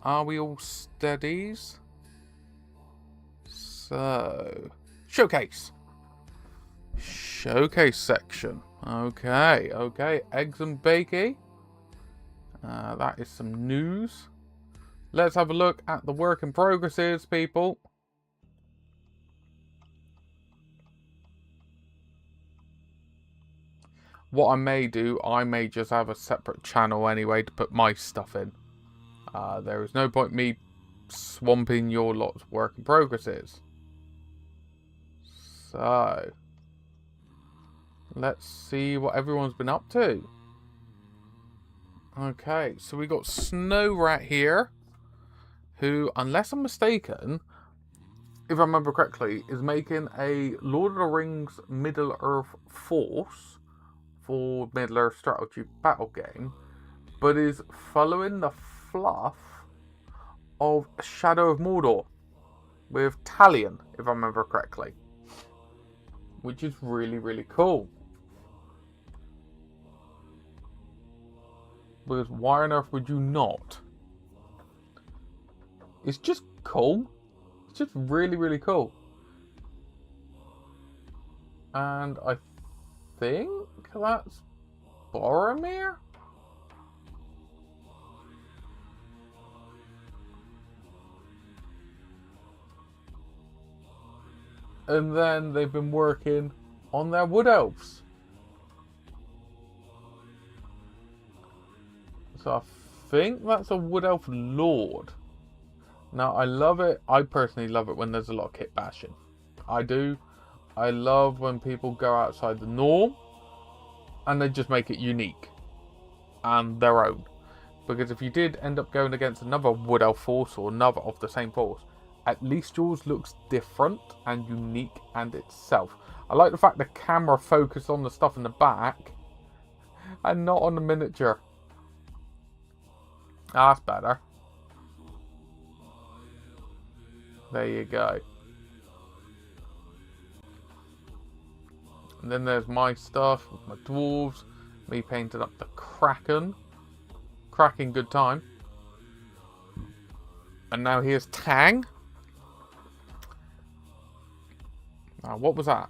Speaker 1: Are we all steadies? So, showcase. Showcase section. Okay, okay. Eggs and bakey. That is some news. Let's have a look at the work in progresses, people. What I may do, I may just have a separate channel anyway to put my stuff in. There is no point me swamping your lot's work in progresses. So, let's see what everyone's been up to. Okay, so we got Snow Rat here, who, unless I'm mistaken, if I remember correctly, is making a Lord of the Rings Middle-earth Force for Middle-earth strategy battle game, but is following the fluff of Shadow of Mordor with Talion, if I remember correctly, which is really, really cool. Because why on earth would you not? It's just cool. It's just really, really cool. And I think that's Boromir? And then they've been working on their wood elves. So I think that's a wood elf lord. Now I love it. I personally love it when there's a lot of kit bashing. I do. I love when people go outside the norm and they just make it unique and their own. Because if you did end up going against another wood elf force or another of the same force, at least yours looks different and unique and itself. I like the fact the camera focused on the stuff in the back and not on the miniature. That's better. There you go. And then there's my stuff with my dwarves. Me painting up the Kraken. Cracking good time. And now here's Tang. What was that?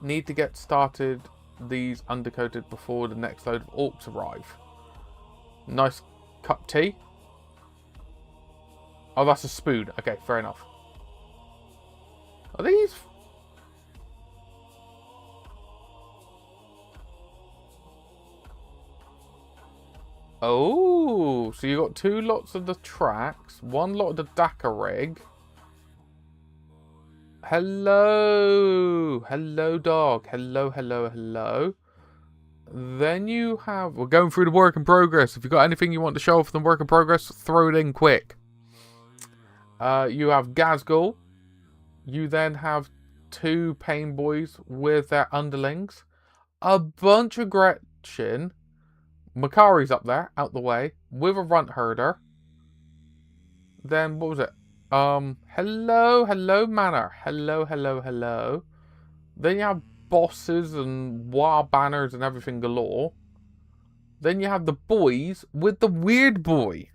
Speaker 1: Need to get started these undercoated before the next load of orcs arrive. Nice cup tea. Oh, that's a spoon. Okay, fair enough. Are these... Oh, so you got two lots of the tracks, one lot of the Dakar rig. Hello. Hello, dog. Hello, hello, hello. Then you have... We're going through the work in progress. If you've got anything you want to show off the work in progress, throw it in quick. You have Gazgul. You then have two Pain Boys with their underlings. A bunch of Gretchen. Makari's up there, out the way, with a Runt Herder. Then, what was it? Hello, hello, Manor. Hello, hello, hello. Then you have bosses and wild banners and everything galore. Then you have the boys with the weird boy.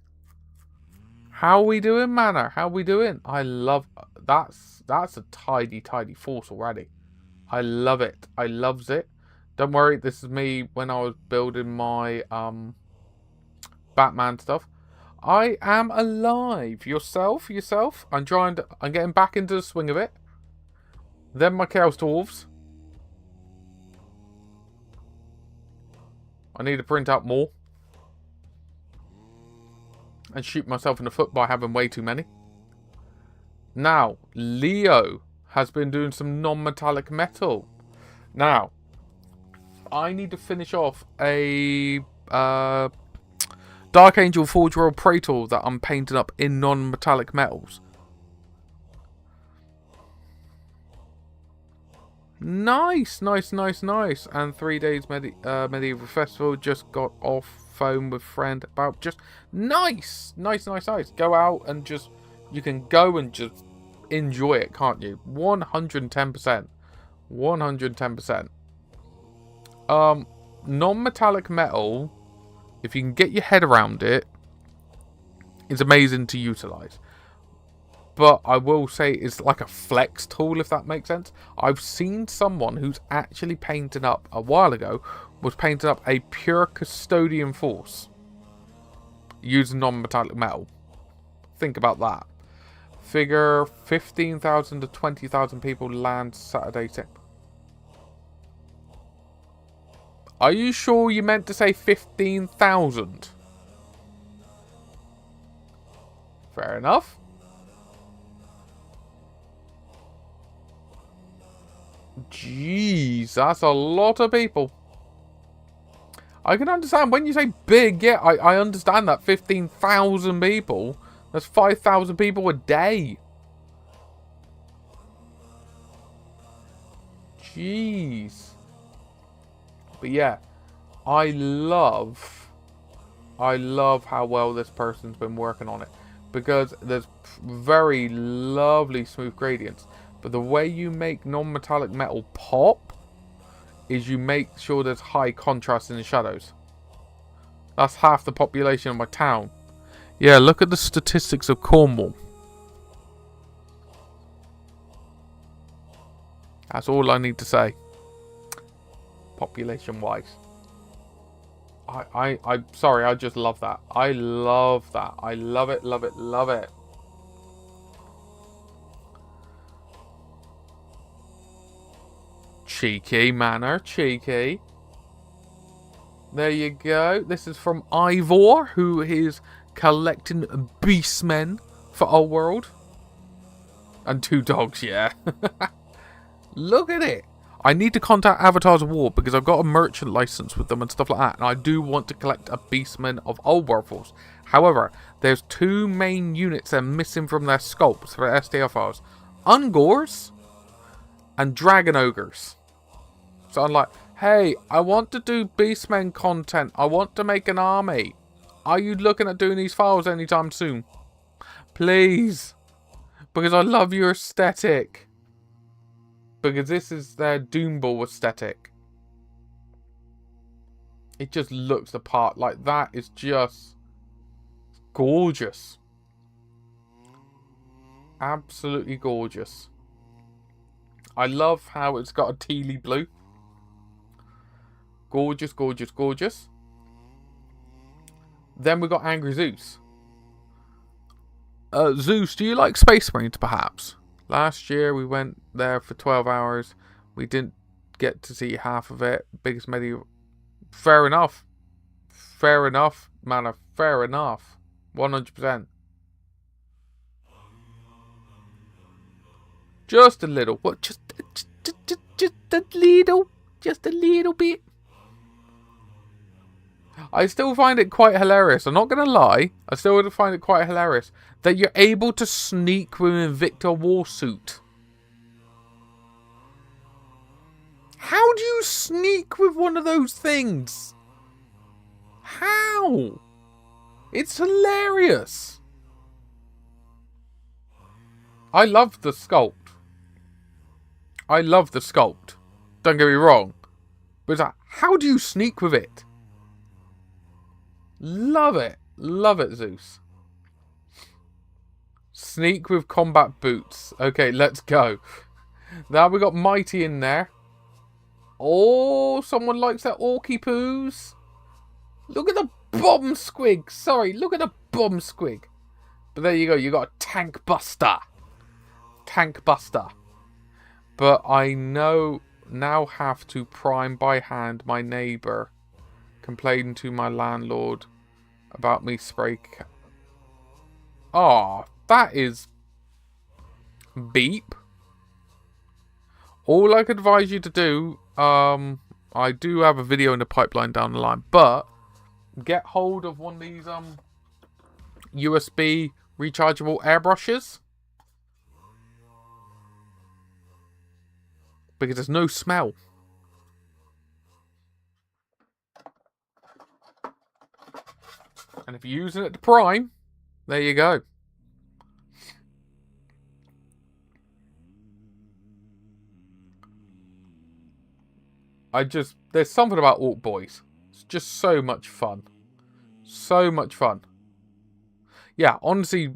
Speaker 1: How are we doing, Manor? How are we doing? I love... That's a tidy force already. I love it. I loves it. Don't worry, this is me when I was building my Batman stuff. I am alive. Yourself? I'm getting back into the swing of it. Then my Chaos Dwarves. I need to print out more. And shoot myself in the foot by having way too many. Now, Leo has been doing some non-metallic metal. Now, I need to finish off a Dark Angel Forge World Praetor that I'm painting up in non-metallic metals. Nice. And 3 days medieval festival. Just got off phone with friend about just nice. Go out and just, you can go and just enjoy it, can't you? 110%. 110%. Non-metallic metal, if you can get your head around it, is amazing to utilize. But I will say it's like a flex tool, if that makes sense. I've seen someone who's actually painted up, a while ago, was painting up a pure custodian force using non-metallic metal. Think about that. Figure 15,000 to 20,000 people land Saturday. Are you sure you meant to say 15,000? Fair enough. Jeez, that's a lot of people. I can understand when you say big, yeah, I understand that 15,000 people. That's 5,000 people a day. Jeez. But yeah, I love how well this person's been working on it. Because there's very lovely smooth gradients. But the way you make non-metallic metal pop is you make sure there's high contrast in the shadows. That's half the population of my town. Yeah, look at the statistics of Cornwall. That's all I need to say. Population-wise. I'm sorry, I just love that. I love that. I love it, love it, love it. Cheeky, Manor, cheeky. There you go. This is from Ivor, who is collecting beastmen for our world. And 2 dogs, yeah. Look at it. I need to contact Avatars of War because I've got a merchant license with them and stuff like that. And I do want to collect a beastman of Old World Force. However, there's 2 main units that are missing from their sculpts for STFRs. Ungors and Dragon Ogres. So I'm like, hey, I want to do beastmen content. I want to make an army. Are you looking at doing these files anytime soon? Please. Because I love your aesthetic. Because this is their Doomball aesthetic. It just looks the part. Like, that is just gorgeous. Absolutely gorgeous. I love how it's got a tealy blue. Gorgeous, gorgeous, gorgeous. Then we got Angry Zeus. Zeus, do you like Space Marines, perhaps? Last year we went there for 12 hours. We didn't get to see half of it. Biggest medieval. Fair enough. Fair enough, man. Fair enough. 100%. Just a little. What? Just a little. Just a little bit. I still find it quite hilarious. I'm not going to lie. I still find it quite hilarious that you're able to sneak with an Invicta Warsuit. How do you sneak with one of those things? How? It's hilarious. I love the sculpt. I love the sculpt. Don't get me wrong. But it's like, how do you sneak with it? Love it. Love it, Zeus. Sneak with combat boots. Okay, let's go. Now we got Mighty in there. Oh, someone likes that orky poos. Look at the bomb squig. Sorry, look at the bomb squig. But there you go. You got a tank buster. Tank buster. But I now have to prime by hand my neighbour complaining to my landlord about me spray. Oh, that is beep. All I could advise you to do, I do have a video in the pipeline down the line, but get hold of one of these USB rechargeable airbrushes. Because there's no smell. And if you're using it to prime, there you go. There's something about Alt Boys. It's just so much fun. So much fun. Yeah, honestly,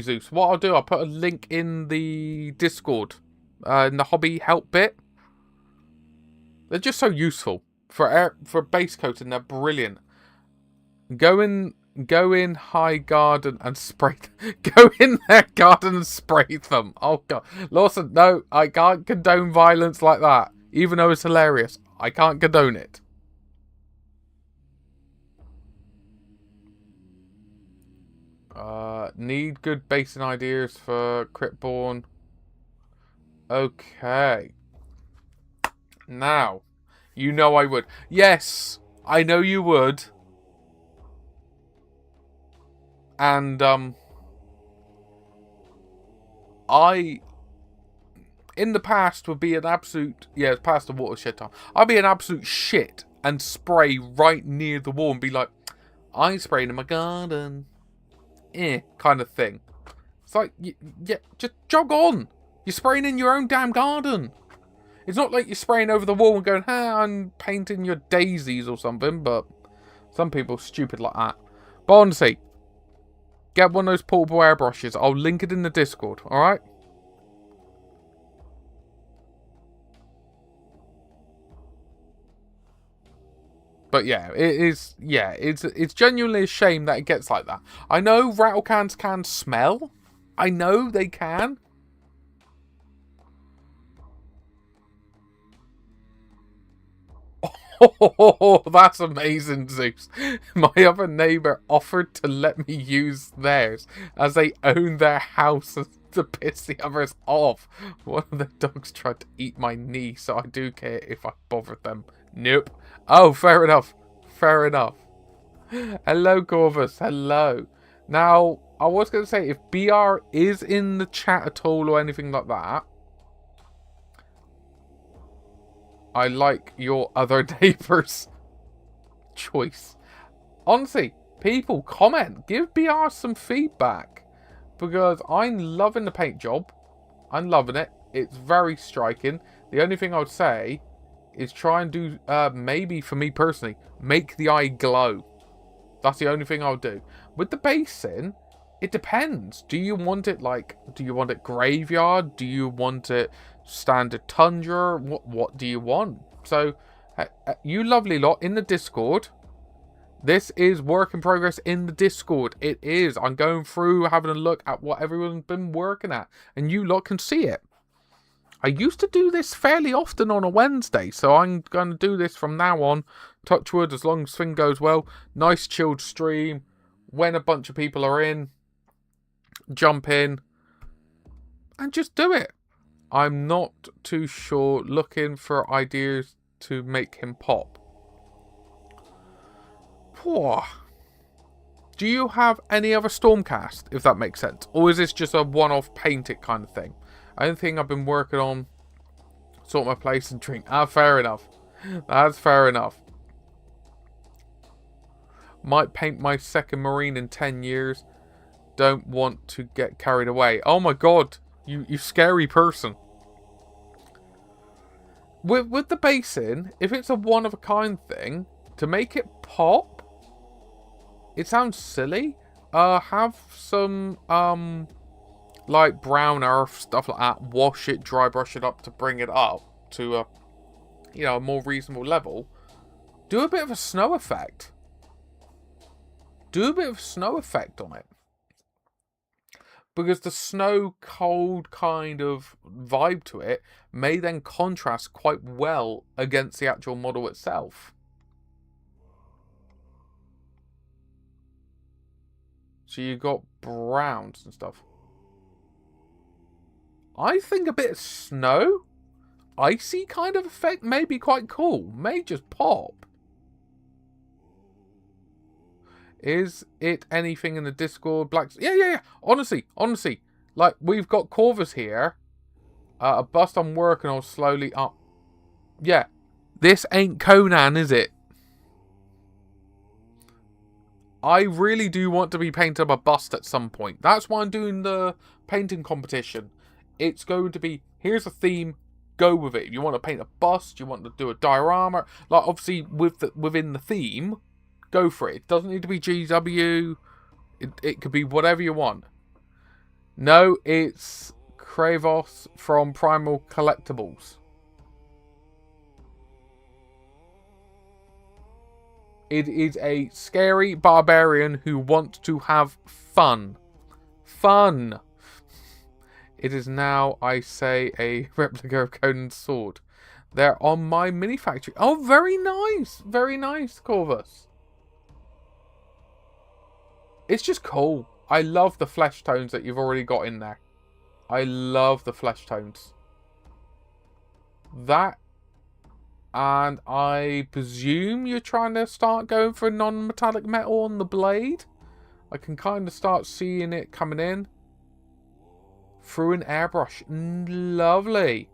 Speaker 1: Zeus. What I'll do, I'll put a link in the Discord. In the hobby help bit. They're just so useful. For base coating, they're brilliant. Go in high garden and spray go in their garden and spray them. Oh god. Lawson, no, I can't condone violence like that. Even though it's hilarious. I can't condone it. Need good basing ideas for Critborn. Okay. Now, you know I would. Yes, I know you would. And, I, in the past, would be an absolute, yeah, it's past the watershed time. I'd be an absolute shit and spray right near the wall and be like, I sprayed in my garden. Kind of thing. It's like, yeah, just jog on. You're spraying in your own damn garden. It's not like you're spraying over the wall and going, hey, I'm painting your daisies or something, but some people are stupid like that. But honestly, get one of those portable airbrushes. I'll link it in the Discord, alright? But yeah, it's genuinely a shame that it gets like that. I know rattle cans can smell. I know they can. Oh, that's amazing, Zeus. My other neighbour offered to let me use theirs as they own their house to piss the others off. One of the dogs tried to eat my knee, so I do care if I bothered them. Nope. Oh, fair enough. Fair enough. Hello, Corvus. Hello. Now, I was going to say, if BR is in the chat at all or anything like that, I like your other neighbour's choice. Honestly, people, comment. Give BR some feedback. Because I'm loving the paint job. I'm loving it. It's very striking. The only thing I would say is try and do, maybe for me personally, make the eye glow. That's the only thing I'll do. With the basing, it depends. Do you want it graveyard? Do you want it standard tundra? What do you want? So, you lovely lot in the Discord. This is work in progress in the Discord. It is. I'm going through, having a look at what everyone's been working at. And you lot can see it. I used to do this fairly often on a Wednesday. So I'm going to do this from now on. Touch wood, as long as thing goes well. Nice chilled stream. When a bunch of people are in, jump in. And just do it. I'm not too sure. Looking for ideas to make him pop. Whoa. Do you have any other Stormcast, if that makes sense? Or is this just a one-off paint it kind of thing? I don't think I've been working on sort my place and drink. Ah, fair enough. That's fair enough. Might paint my second marine in 10 years. Don't want to get carried away. Oh my god. You scary person. with the basin, if it's a one-of-a-kind thing, to make it pop, it sounds silly. Have some, like brown earth, stuff like that, wash it, dry brush it up to bring it up to a, you know, a more reasonable level. Do a bit of a snow effect. Do a bit of snow effect on it. Because the snow cold kind of vibe to it may then contrast quite well against the actual model itself. So you got browns and stuff. I think a bit of snow, icy kind of effect may be quite cool. May just pop. Is it anything in the Discord? Yeah. Honestly. Like, we've got Corvus here. A bust I'm working on slowly up. Yeah. This ain't Conan, is it? I really do want to be painting up a bust at some point. That's why I'm doing the painting competition. It's going to be, here's a theme, go with it. If you want to paint a bust, you want to do a diorama, like obviously within the theme, go for it. It doesn't need to be GW. It could be whatever you want. No, it's Kravos from Primal Collectibles. It is a scary barbarian who wants to have fun. Fun! It is now, I say, a replica of Conan's sword. They're on my mini factory. Oh, very nice! Very nice, Corvus. It's just cool. I love the flesh tones that you've already got in there. I love the flesh tones. That, and I presume you're trying to start going for non-metallic metal on the blade. I can kind of start seeing it coming in. Through an airbrush. Lovely.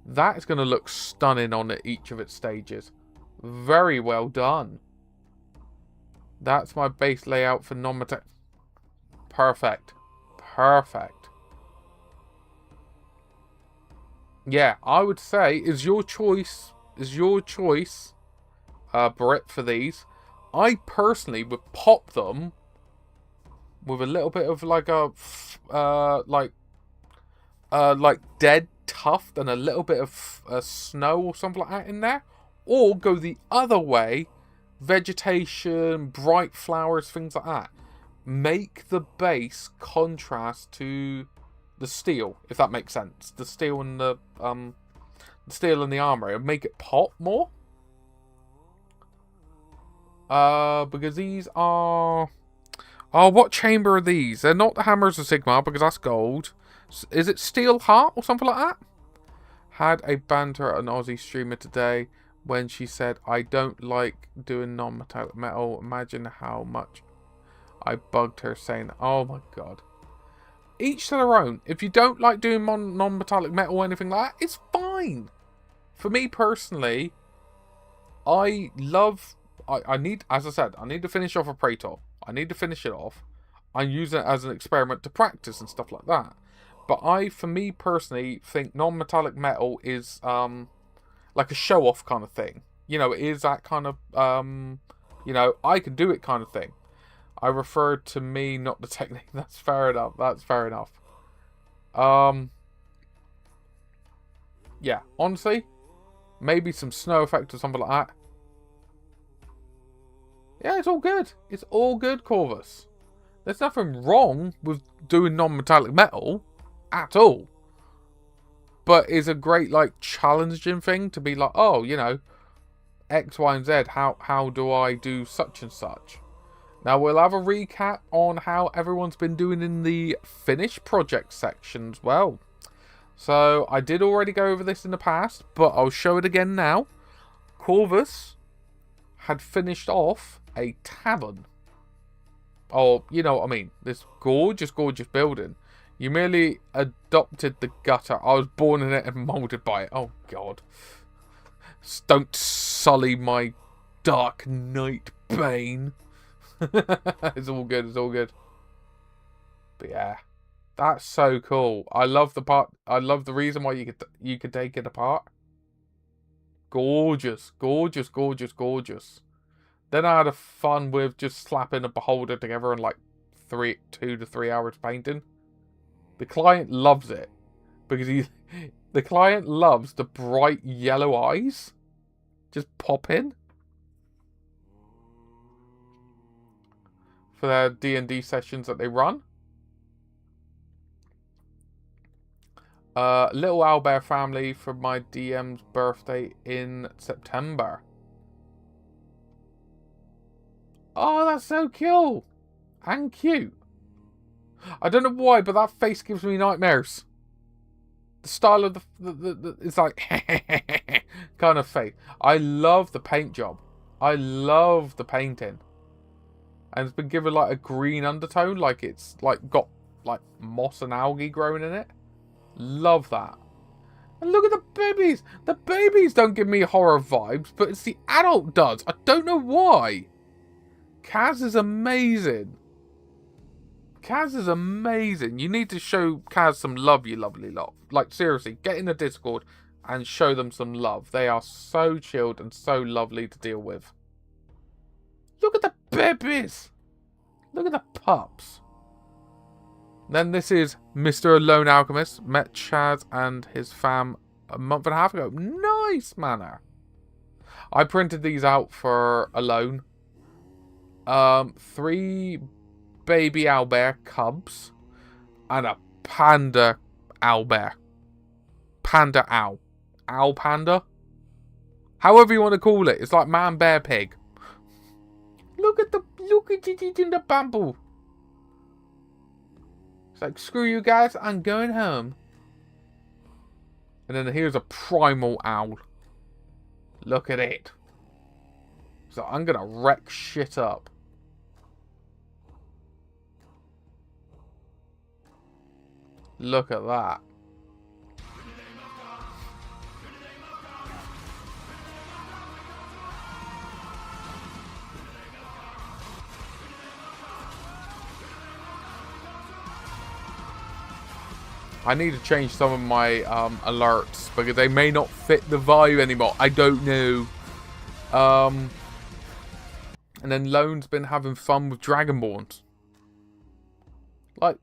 Speaker 1: That is going to look stunning on each of its stages. Very well done. That's my base layout for non-metallic. Perfect. Perfect. Yeah, I would say is your choice, Brit, for these. I personally would pop them with a little bit of like a like dead tuft and a little bit of snow or something like that in there, or go the other way, vegetation, bright flowers, things like that. Make the base contrast to the steel, if that makes sense. The steel and the steel and the armor. It'll make it pop more. Because these are. Oh, what chamber are these? They're not the Hammers of Sigmar because that's gold. Is it Steel Heart or something like that? Had a banter at an Aussie streamer today when she said, I don't like doing non-metallic metal. Imagine how much I bugged her saying, oh my god. Each to their own. If you don't like doing non-metallic metal or anything like that, it's fine. For me personally, I love... I need, as I said, I need to finish off a Praetor. I need to finish it off. I use it as an experiment to practice and stuff like that. But for me personally, think non-metallic metal is like a show-off kind of thing. You know, it is that kind of, you know, I can do it kind of thing. I referred to me, not the technique. That's fair enough. That's fair enough. Yeah, honestly, maybe some snow effect or something like that. Yeah, it's all good. It's all good, Corvus. There's nothing wrong with doing non-metallic metal at all. But it's a great, like, challenging thing to be like, oh, you know, X, Y, and Z, how do I do such and such? Now, we'll have a recap on how everyone's been doing in the finished project section as well. So, I did already go over this in the past, but I'll show it again now. Corvus had finished off a tavern. Oh, you know what I mean. This gorgeous, gorgeous building. You merely adopted the gutter. I was born in it and moulded by it. Oh, God. Don't sully my dark night bane. It's all good. It's all good. But yeah. That's so cool. I love the part. I love the reason why you could take it apart. Gorgeous, gorgeous, gorgeous, gorgeous. Then I had a fun with just slapping a beholder together in like 2 to 3 hours painting. The client loves it because the client loves the bright yellow eyes just pop in for their D&D sessions that they run. Little Owlbear family for my DM's birthday in September. Oh, that's so cool. And cute. I don't know why, but that face gives me nightmares. The style of the it's like kind of face. I love the paint job. I love the painting. And it's been given like a green undertone, like it's like got like moss and algae growing in it. Love that. And look at the babies. The babies don't give me horror vibes, but it's the adult does. I don't know why. Kaz is amazing. Kaz is amazing. You need to show Kaz some love, you lovely lot. Like, seriously, get in the Discord and show them some love. They are so chilled and so lovely to deal with. Look at the babies. Look at the pups. Then this is Mr. Lone Alchemist. Met Chaz and his fam a month and a half ago. Nice, manner. I printed these out for Alone. 3 baby owlbear cubs and a panda owlbear. Panda owl. Owl panda? However you want to call it. It's like man, bear, pig. Look at it eating the bamboo. It's like, screw you guys, I'm going home. And then here's a primal owl. Look at it. So I'm going to wreck shit up. Look at that. I need to change some of my alerts because they may not fit the vibe anymore. I don't know. And then Lone's been having fun with Dragonborns. Like,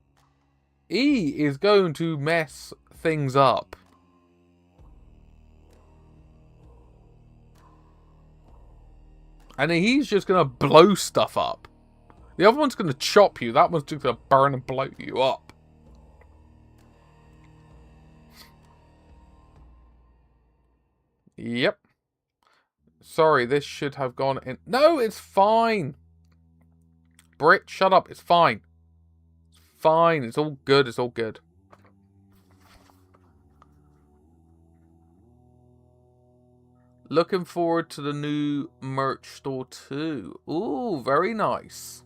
Speaker 1: he is going to mess things up. And he's just going to blow stuff up. The other one's going to chop you. That one's just going to burn and blow you up. Yep. Sorry, this should have gone in. No, it's fine. Brit, shut up. It's fine. It's fine. It's all good. It's all good. Looking forward to the new merch store too. Ooh, very nice.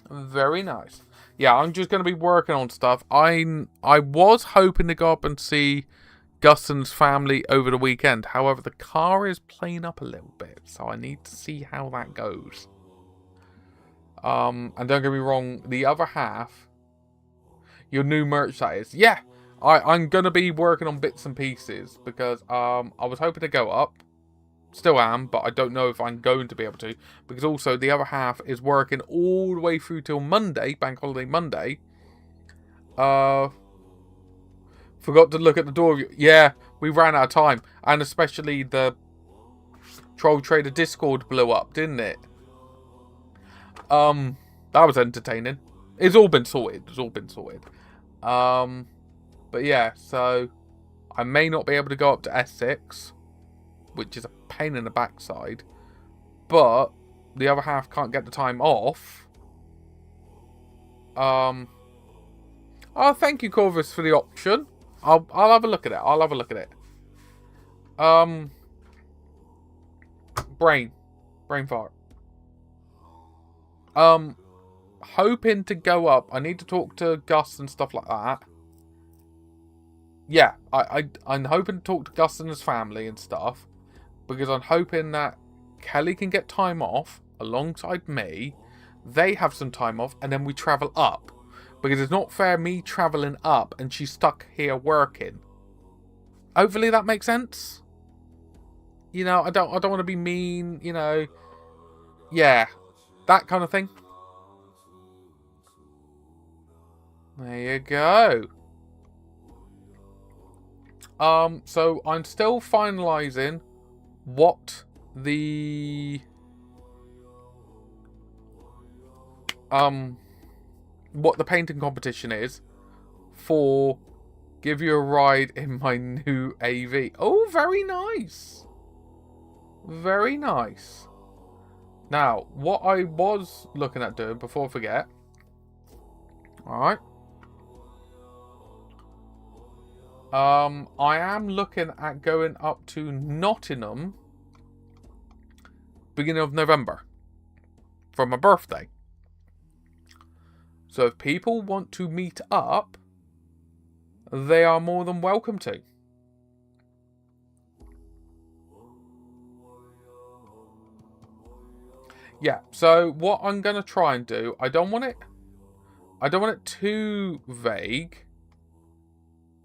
Speaker 1: Very nice. Yeah, I'm just going to be working on stuff. I was hoping to go up and see Guston's family over the weekend. However, the car is playing up a little bit, so I need to see how that goes. And don't get me wrong, the other half, your new merch that is, yeah, I'm gonna be working on bits and pieces because I was hoping to go up, still am, but I don't know if I'm going to be able to because also the other half is working all the way through till Monday, Bank Holiday Monday. Forgot to look at the door. Yeah, we ran out of time. And especially the Troll Trader Discord blew up, didn't it? That was entertaining. It's all been sorted. It's all been sorted. But yeah, so I may not be able to go up to S6, which is a pain in the backside. But the other half can't get the time off. Oh, thank you, Corvus, for the option. I'll have a look at it. I'll have a look at it. Brain fart. Hoping to go up. I need to talk to Gus and stuff like that. Yeah, I'm hoping to talk to Gus and his family and stuff. Because I'm hoping that Kelly can get time off alongside me. They have some time off and then we travel up. Because it's not fair me travelling up and she's stuck here working. Hopefully that makes sense. You know, I don't want to be mean, you know. Yeah, that kind of thing. There you go. So I'm still finalising what the painting competition is for Give You a Ride in My New AV. Oh, very nice. Very nice. Now, what I was looking at doing, before I forget. Alright. I am looking at going up to Nottingham beginning of November for my birthday. So if people want to meet up, they are more than welcome to. Yeah, so what I'm going to try and do, I don't want it too vague.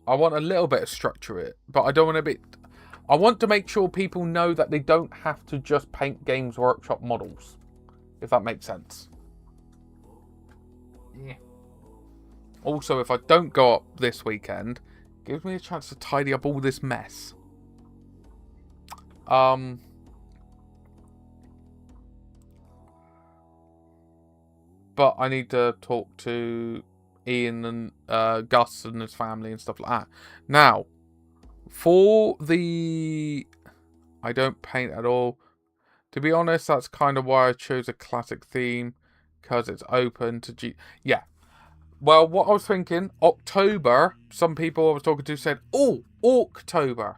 Speaker 1: I want a little bit of structure in it, but I don't want I want to make sure people know that they don't have to just paint Games Workshop models, if that makes sense. Yeah. Also, if I don't go up this weekend, it gives me a chance to tidy up all this mess. But I need to talk to Ian and Gus and his family and stuff like that. Now, for the... I don't paint at all. To be honest, that's kind of why I chose a classic theme. Because it's open to... Yeah. Well, what I was thinking, October, some people I was talking to said, oh, Orktober.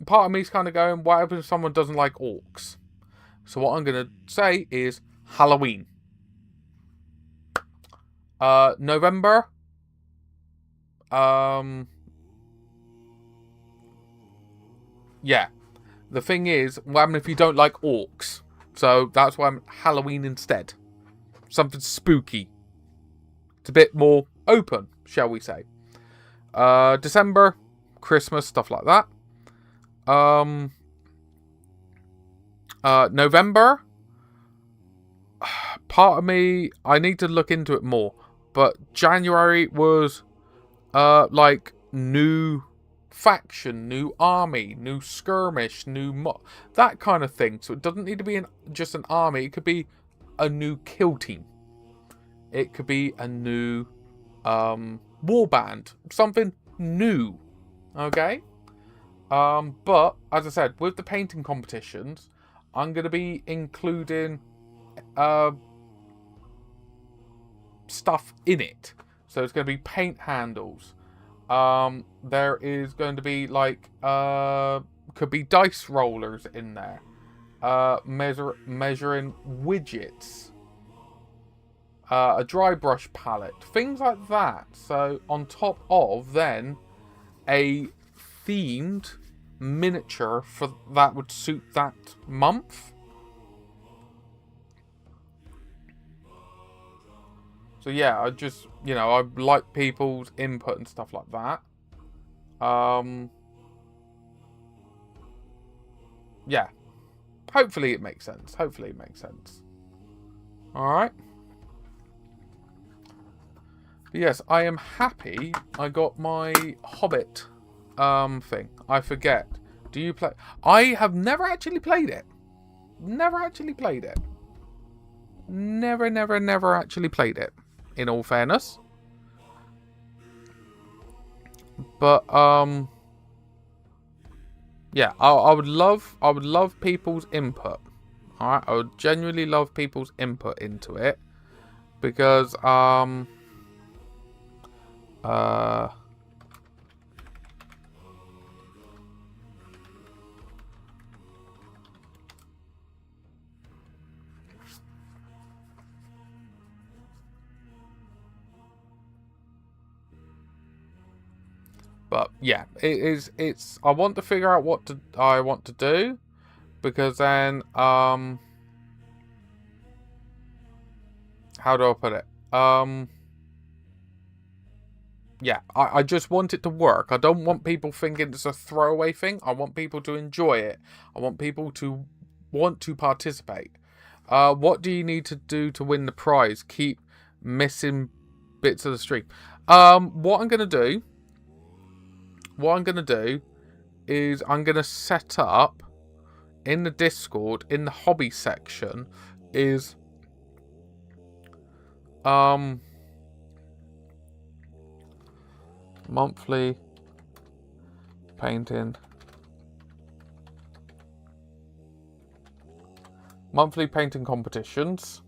Speaker 1: Part of me's kind of going, what happens if someone doesn't like orcs? So what I'm going to say is Halloween. November. Yeah. The thing is, what happens if you don't like orcs? So that's why I'm Halloween instead. Something spooky. It's a bit more open, shall we say. December, Christmas, stuff like that. November. Part of me, I need to look into it more. But January was like new faction, new army, new skirmish, that kind of thing. So it doesn't need to be just an army. It could be a new kill team. It could be a new warband. Something new. Okay? But, as I said, with the painting competitions, I'm going to be including stuff in it. So it's going to be paint handles. There is going to be like could be dice rollers in there. Measuring widgets. A dry brush palette. Things like that. So on top of then a themed miniature for that would suit that month. So yeah, I just, you know, I like people's input and stuff like that. Yeah. Hopefully it makes sense. Hopefully it makes sense. Alright. Yes, I am happy I got my Hobbit thing. I forget. Do you play? I have never actually played it. Never actually played it. Never actually played it. In all fairness. But yeah, I would love people's input. Alright, I would genuinely love people's input into it. Because but yeah, it's I want to figure out what I want to do, because then how do I put it? yeah, I just want it to work. I don't want people thinking it's a throwaway thing. I want people to enjoy it. I want people to want to participate. What do you need to do to win the prize? Keep missing bits of the stream. What I'm gonna do is I'm gonna set up in the Discord, in the hobby section, is monthly painting competitions,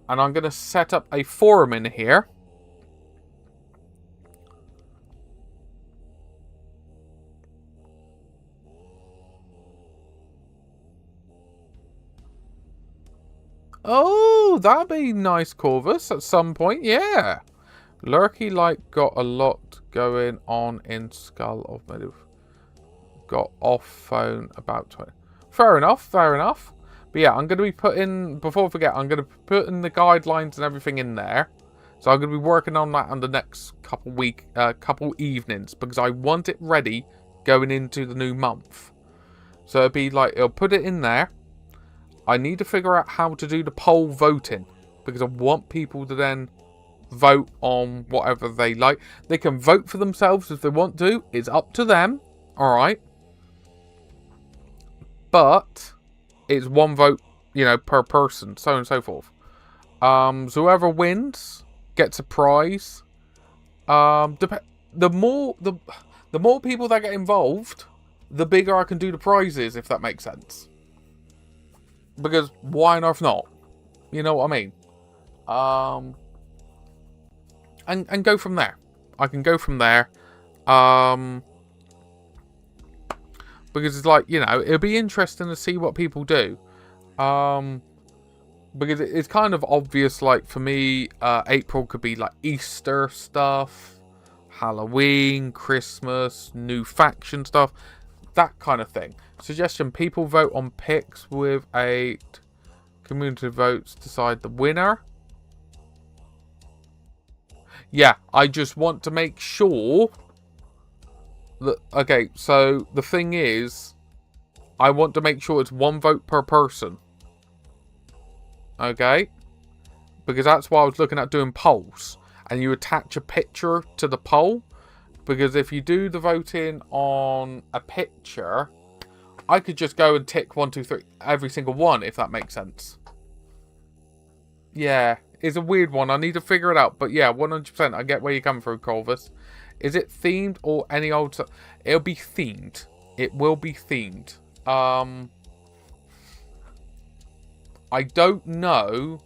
Speaker 1: and I'm going to set up a forum in here. Oh, that'd be nice, Corvus, at some point, yeah. Lurky got a lot going on in Skull of Medivh. Got off phone about 20. Fair enough. But yeah, I'm going to be putting, before I forget, I'm going to put in the guidelines and everything in there. So I'm going to be working on that on the next couple evenings, because I want it ready going into the new month. So it'll be it'll put it in there. I need to figure out how to do the poll voting, because I want people to then vote on whatever they like. They can vote for themselves if they want to. It's up to them. Alright. But it's one vote, per person, so on and so forth. So whoever wins gets a prize. The more people that get involved, the bigger I can do the prizes, if that makes sense. Because why on earth not? You know what I mean? And go from there. I can go from there. Because it's it'll be interesting to see what people do. Because it's kind of obvious, for me, April could be Easter stuff, Halloween, Christmas, new faction stuff, that kind of thing. Suggestion, people vote on picks with 8 community votes decide the winner. Yeah, I just want to make sure that, okay, so the thing is, I want to make sure it's 1 vote per person. Okay? Because that's why I was looking at doing polls. And you attach a picture to the poll. Because if you do the voting on a picture, I could just go and tick 1, 2, 3, every single one, if that makes sense. Yeah, it's a weird one. I need to figure it out. But yeah, 100%, I get where you're coming from, Corvus. Is it themed or any old... It'll be themed. It will be themed. I don't know.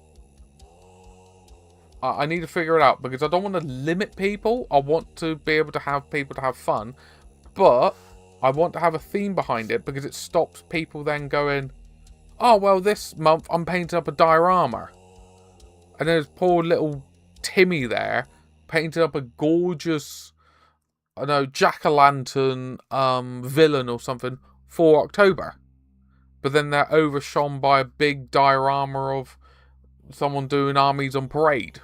Speaker 1: I need to figure it out, because I don't want to limit people. I want to be able to have people to have fun. But I want to have a theme behind it, because it stops people then going, oh, well, this month I'm painting up a diorama. And there's poor little Timmy there, painted up a gorgeous, I don't know, jack-o'-lantern villain or something for October. But then they're overshone by a big diorama of someone doing armies on parade.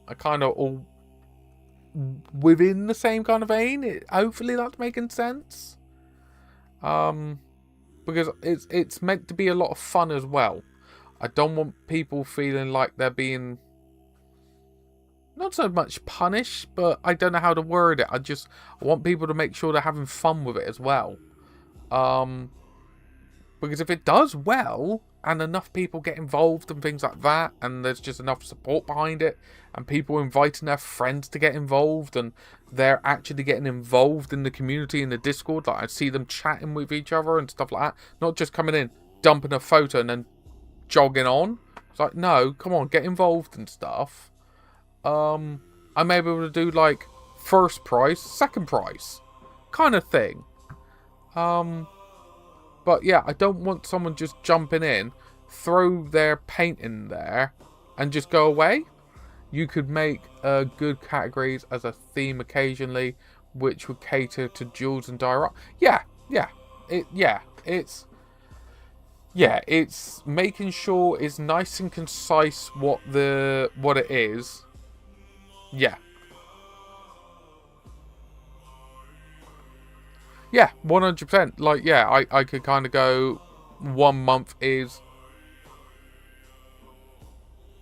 Speaker 1: I kind of all within the same kind of vein. Hopefully that's making sense. Because it's meant to be a lot of fun as well. I don't want people feeling like they're being not so much punished, but I don't know how to word it. I want people to make sure they're having fun with it as well. Because if it does well, and enough people get involved and things like that, and there's just enough support behind it, and people inviting their friends to get involved, and they're actually getting involved in the community in the Discord, I see them chatting with each other and stuff like that, not just coming in, dumping a photo and then jogging on. It's no, come on, get involved and stuff. I may be able to do first prize, second prize kind of thing. But yeah, I don't want someone just jumping in, throw their paint in there, and just go away. You could make good categories as a theme occasionally, which would cater to jewels and diorama. Yeah. It's yeah, it's making sure it's nice and concise what it is. Yeah. Yeah, 100%. Like, yeah, I could kind of go 1 month is...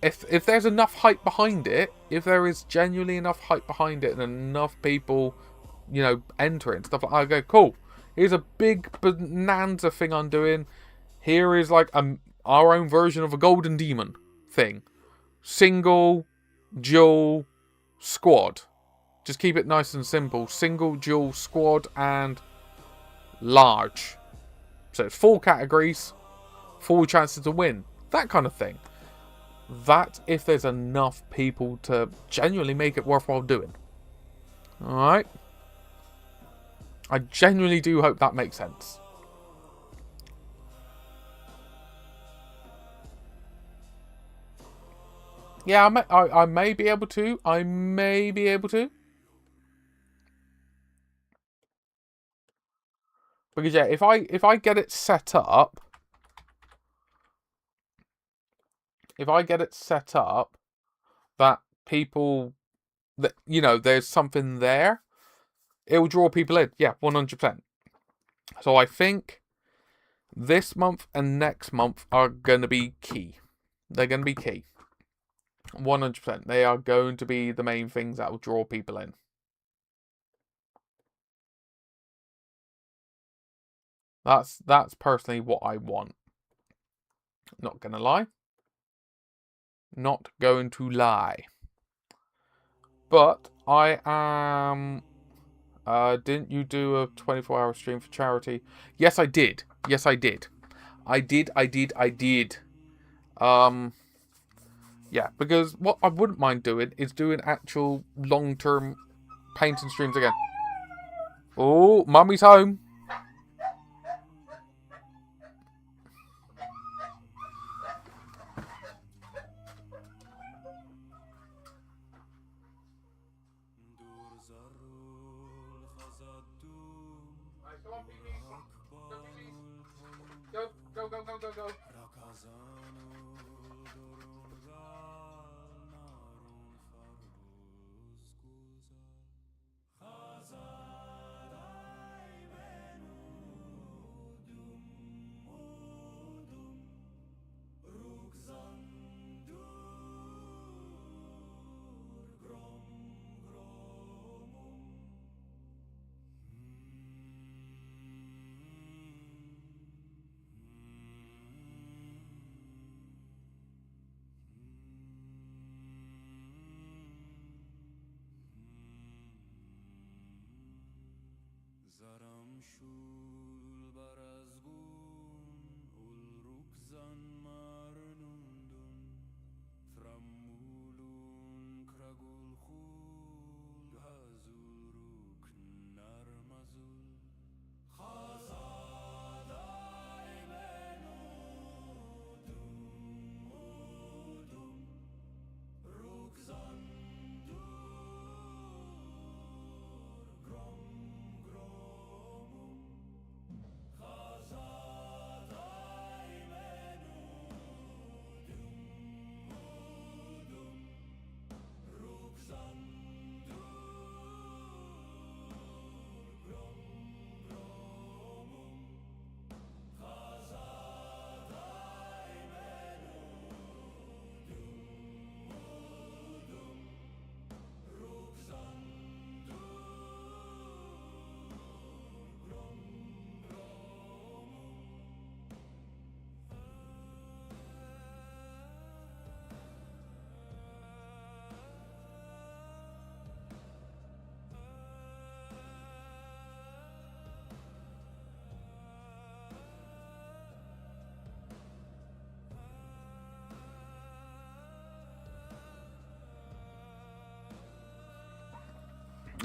Speaker 1: If there's enough hype behind it, if there is genuinely enough hype behind it and enough people, enter it and stuff, I go, cool. Here's a big bonanza thing I'm doing. Here is like our own version of a Golden Demon thing. Single, dual, squad. Just keep it nice and simple. Single, dual, squad, and large. So it's 4 categories, 4 chances to win. That kind of thing. That if there's enough people to genuinely make it worthwhile doing. Alright? I genuinely do hope that makes sense. Yeah, I may be able to. I may be able to. Because yeah, if I get it set up, that people that there's something there, it will draw people in. Yeah, 100%. So I think this month and next month are gonna be key. They're gonna be key. 100%. They are going to be the main things that will draw people in. That's personally what I want. Not gonna lie. Not going to lie. But I am... didn't you do a 24-hour stream for charity? Yes, I did. Yes, I did. I did. Yeah, because what I wouldn't mind doing is doing actual long-term painting streams again. Oh, mummy's home. Go.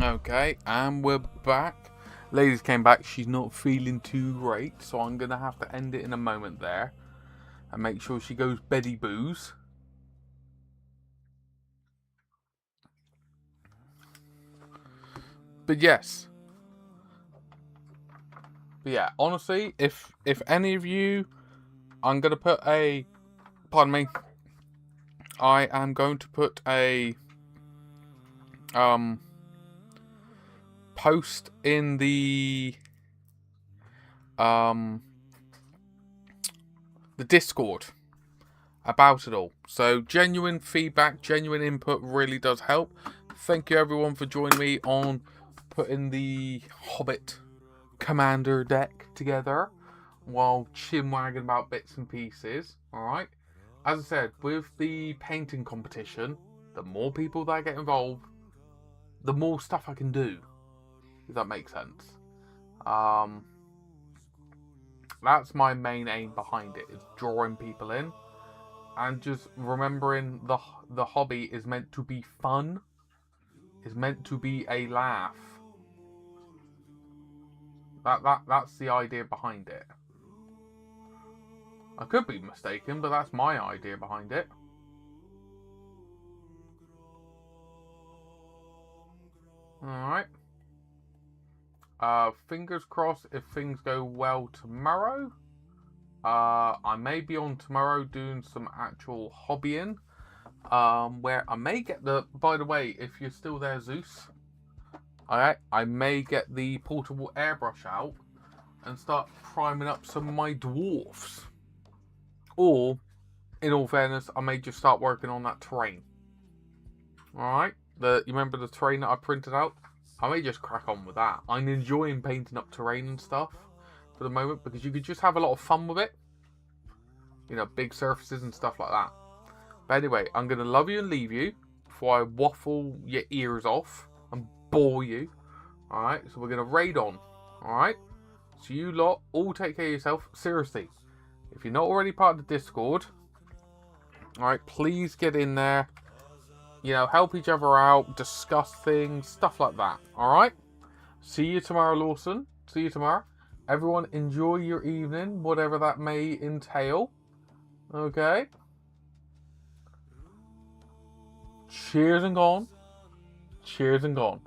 Speaker 1: Okay, and we're back. Ladies came back. She's not feeling too great, so I'm going to have to end it in a moment there. And make sure she goes beddy boos. But yes. But yeah, honestly, if any of you I'm going to put a... Pardon me. I am going to put a... post in the... the Discord about it all. So genuine feedback, genuine input really does help. Thank you everyone for joining me on putting the Hobbit Commander deck together while chinwagging about bits and pieces. Alright. As I said, with the painting competition, the more people that get involved, the more stuff I can do. If that makes sense. That's my main aim behind it, is drawing people in. And just remembering the hobby is meant to be fun. Is meant to be a laugh. That's the idea behind it. I could be mistaken, but that's my idea behind it. Alright. Fingers crossed if things go well tomorrow. I may be on tomorrow doing some actual hobbying. Where I may get the... By the way, if you're still there, Zeus. Alright, I may get the portable airbrush out and start priming up some of my dwarfs. Or, in all fairness, I may just start working on that terrain. Alright, you remember the terrain that I printed out? I may just crack on with that. I'm enjoying painting up terrain and stuff for the moment because you could just have a lot of fun with it. You know, big surfaces and stuff like that. But anyway, I'm going to love you and leave you before I waffle your ears off and bore you. Alright, so we're going to raid on. Alright? So you lot all take care of yourself. Seriously, if you're not already part of the Discord, alright, please get in there. You know, help each other out, discuss things, stuff like that. Alright? See you tomorrow, Lawson. See you tomorrow. Everyone, enjoy your evening, whatever that may entail. Okay? Cheers and gone. Cheers and gone.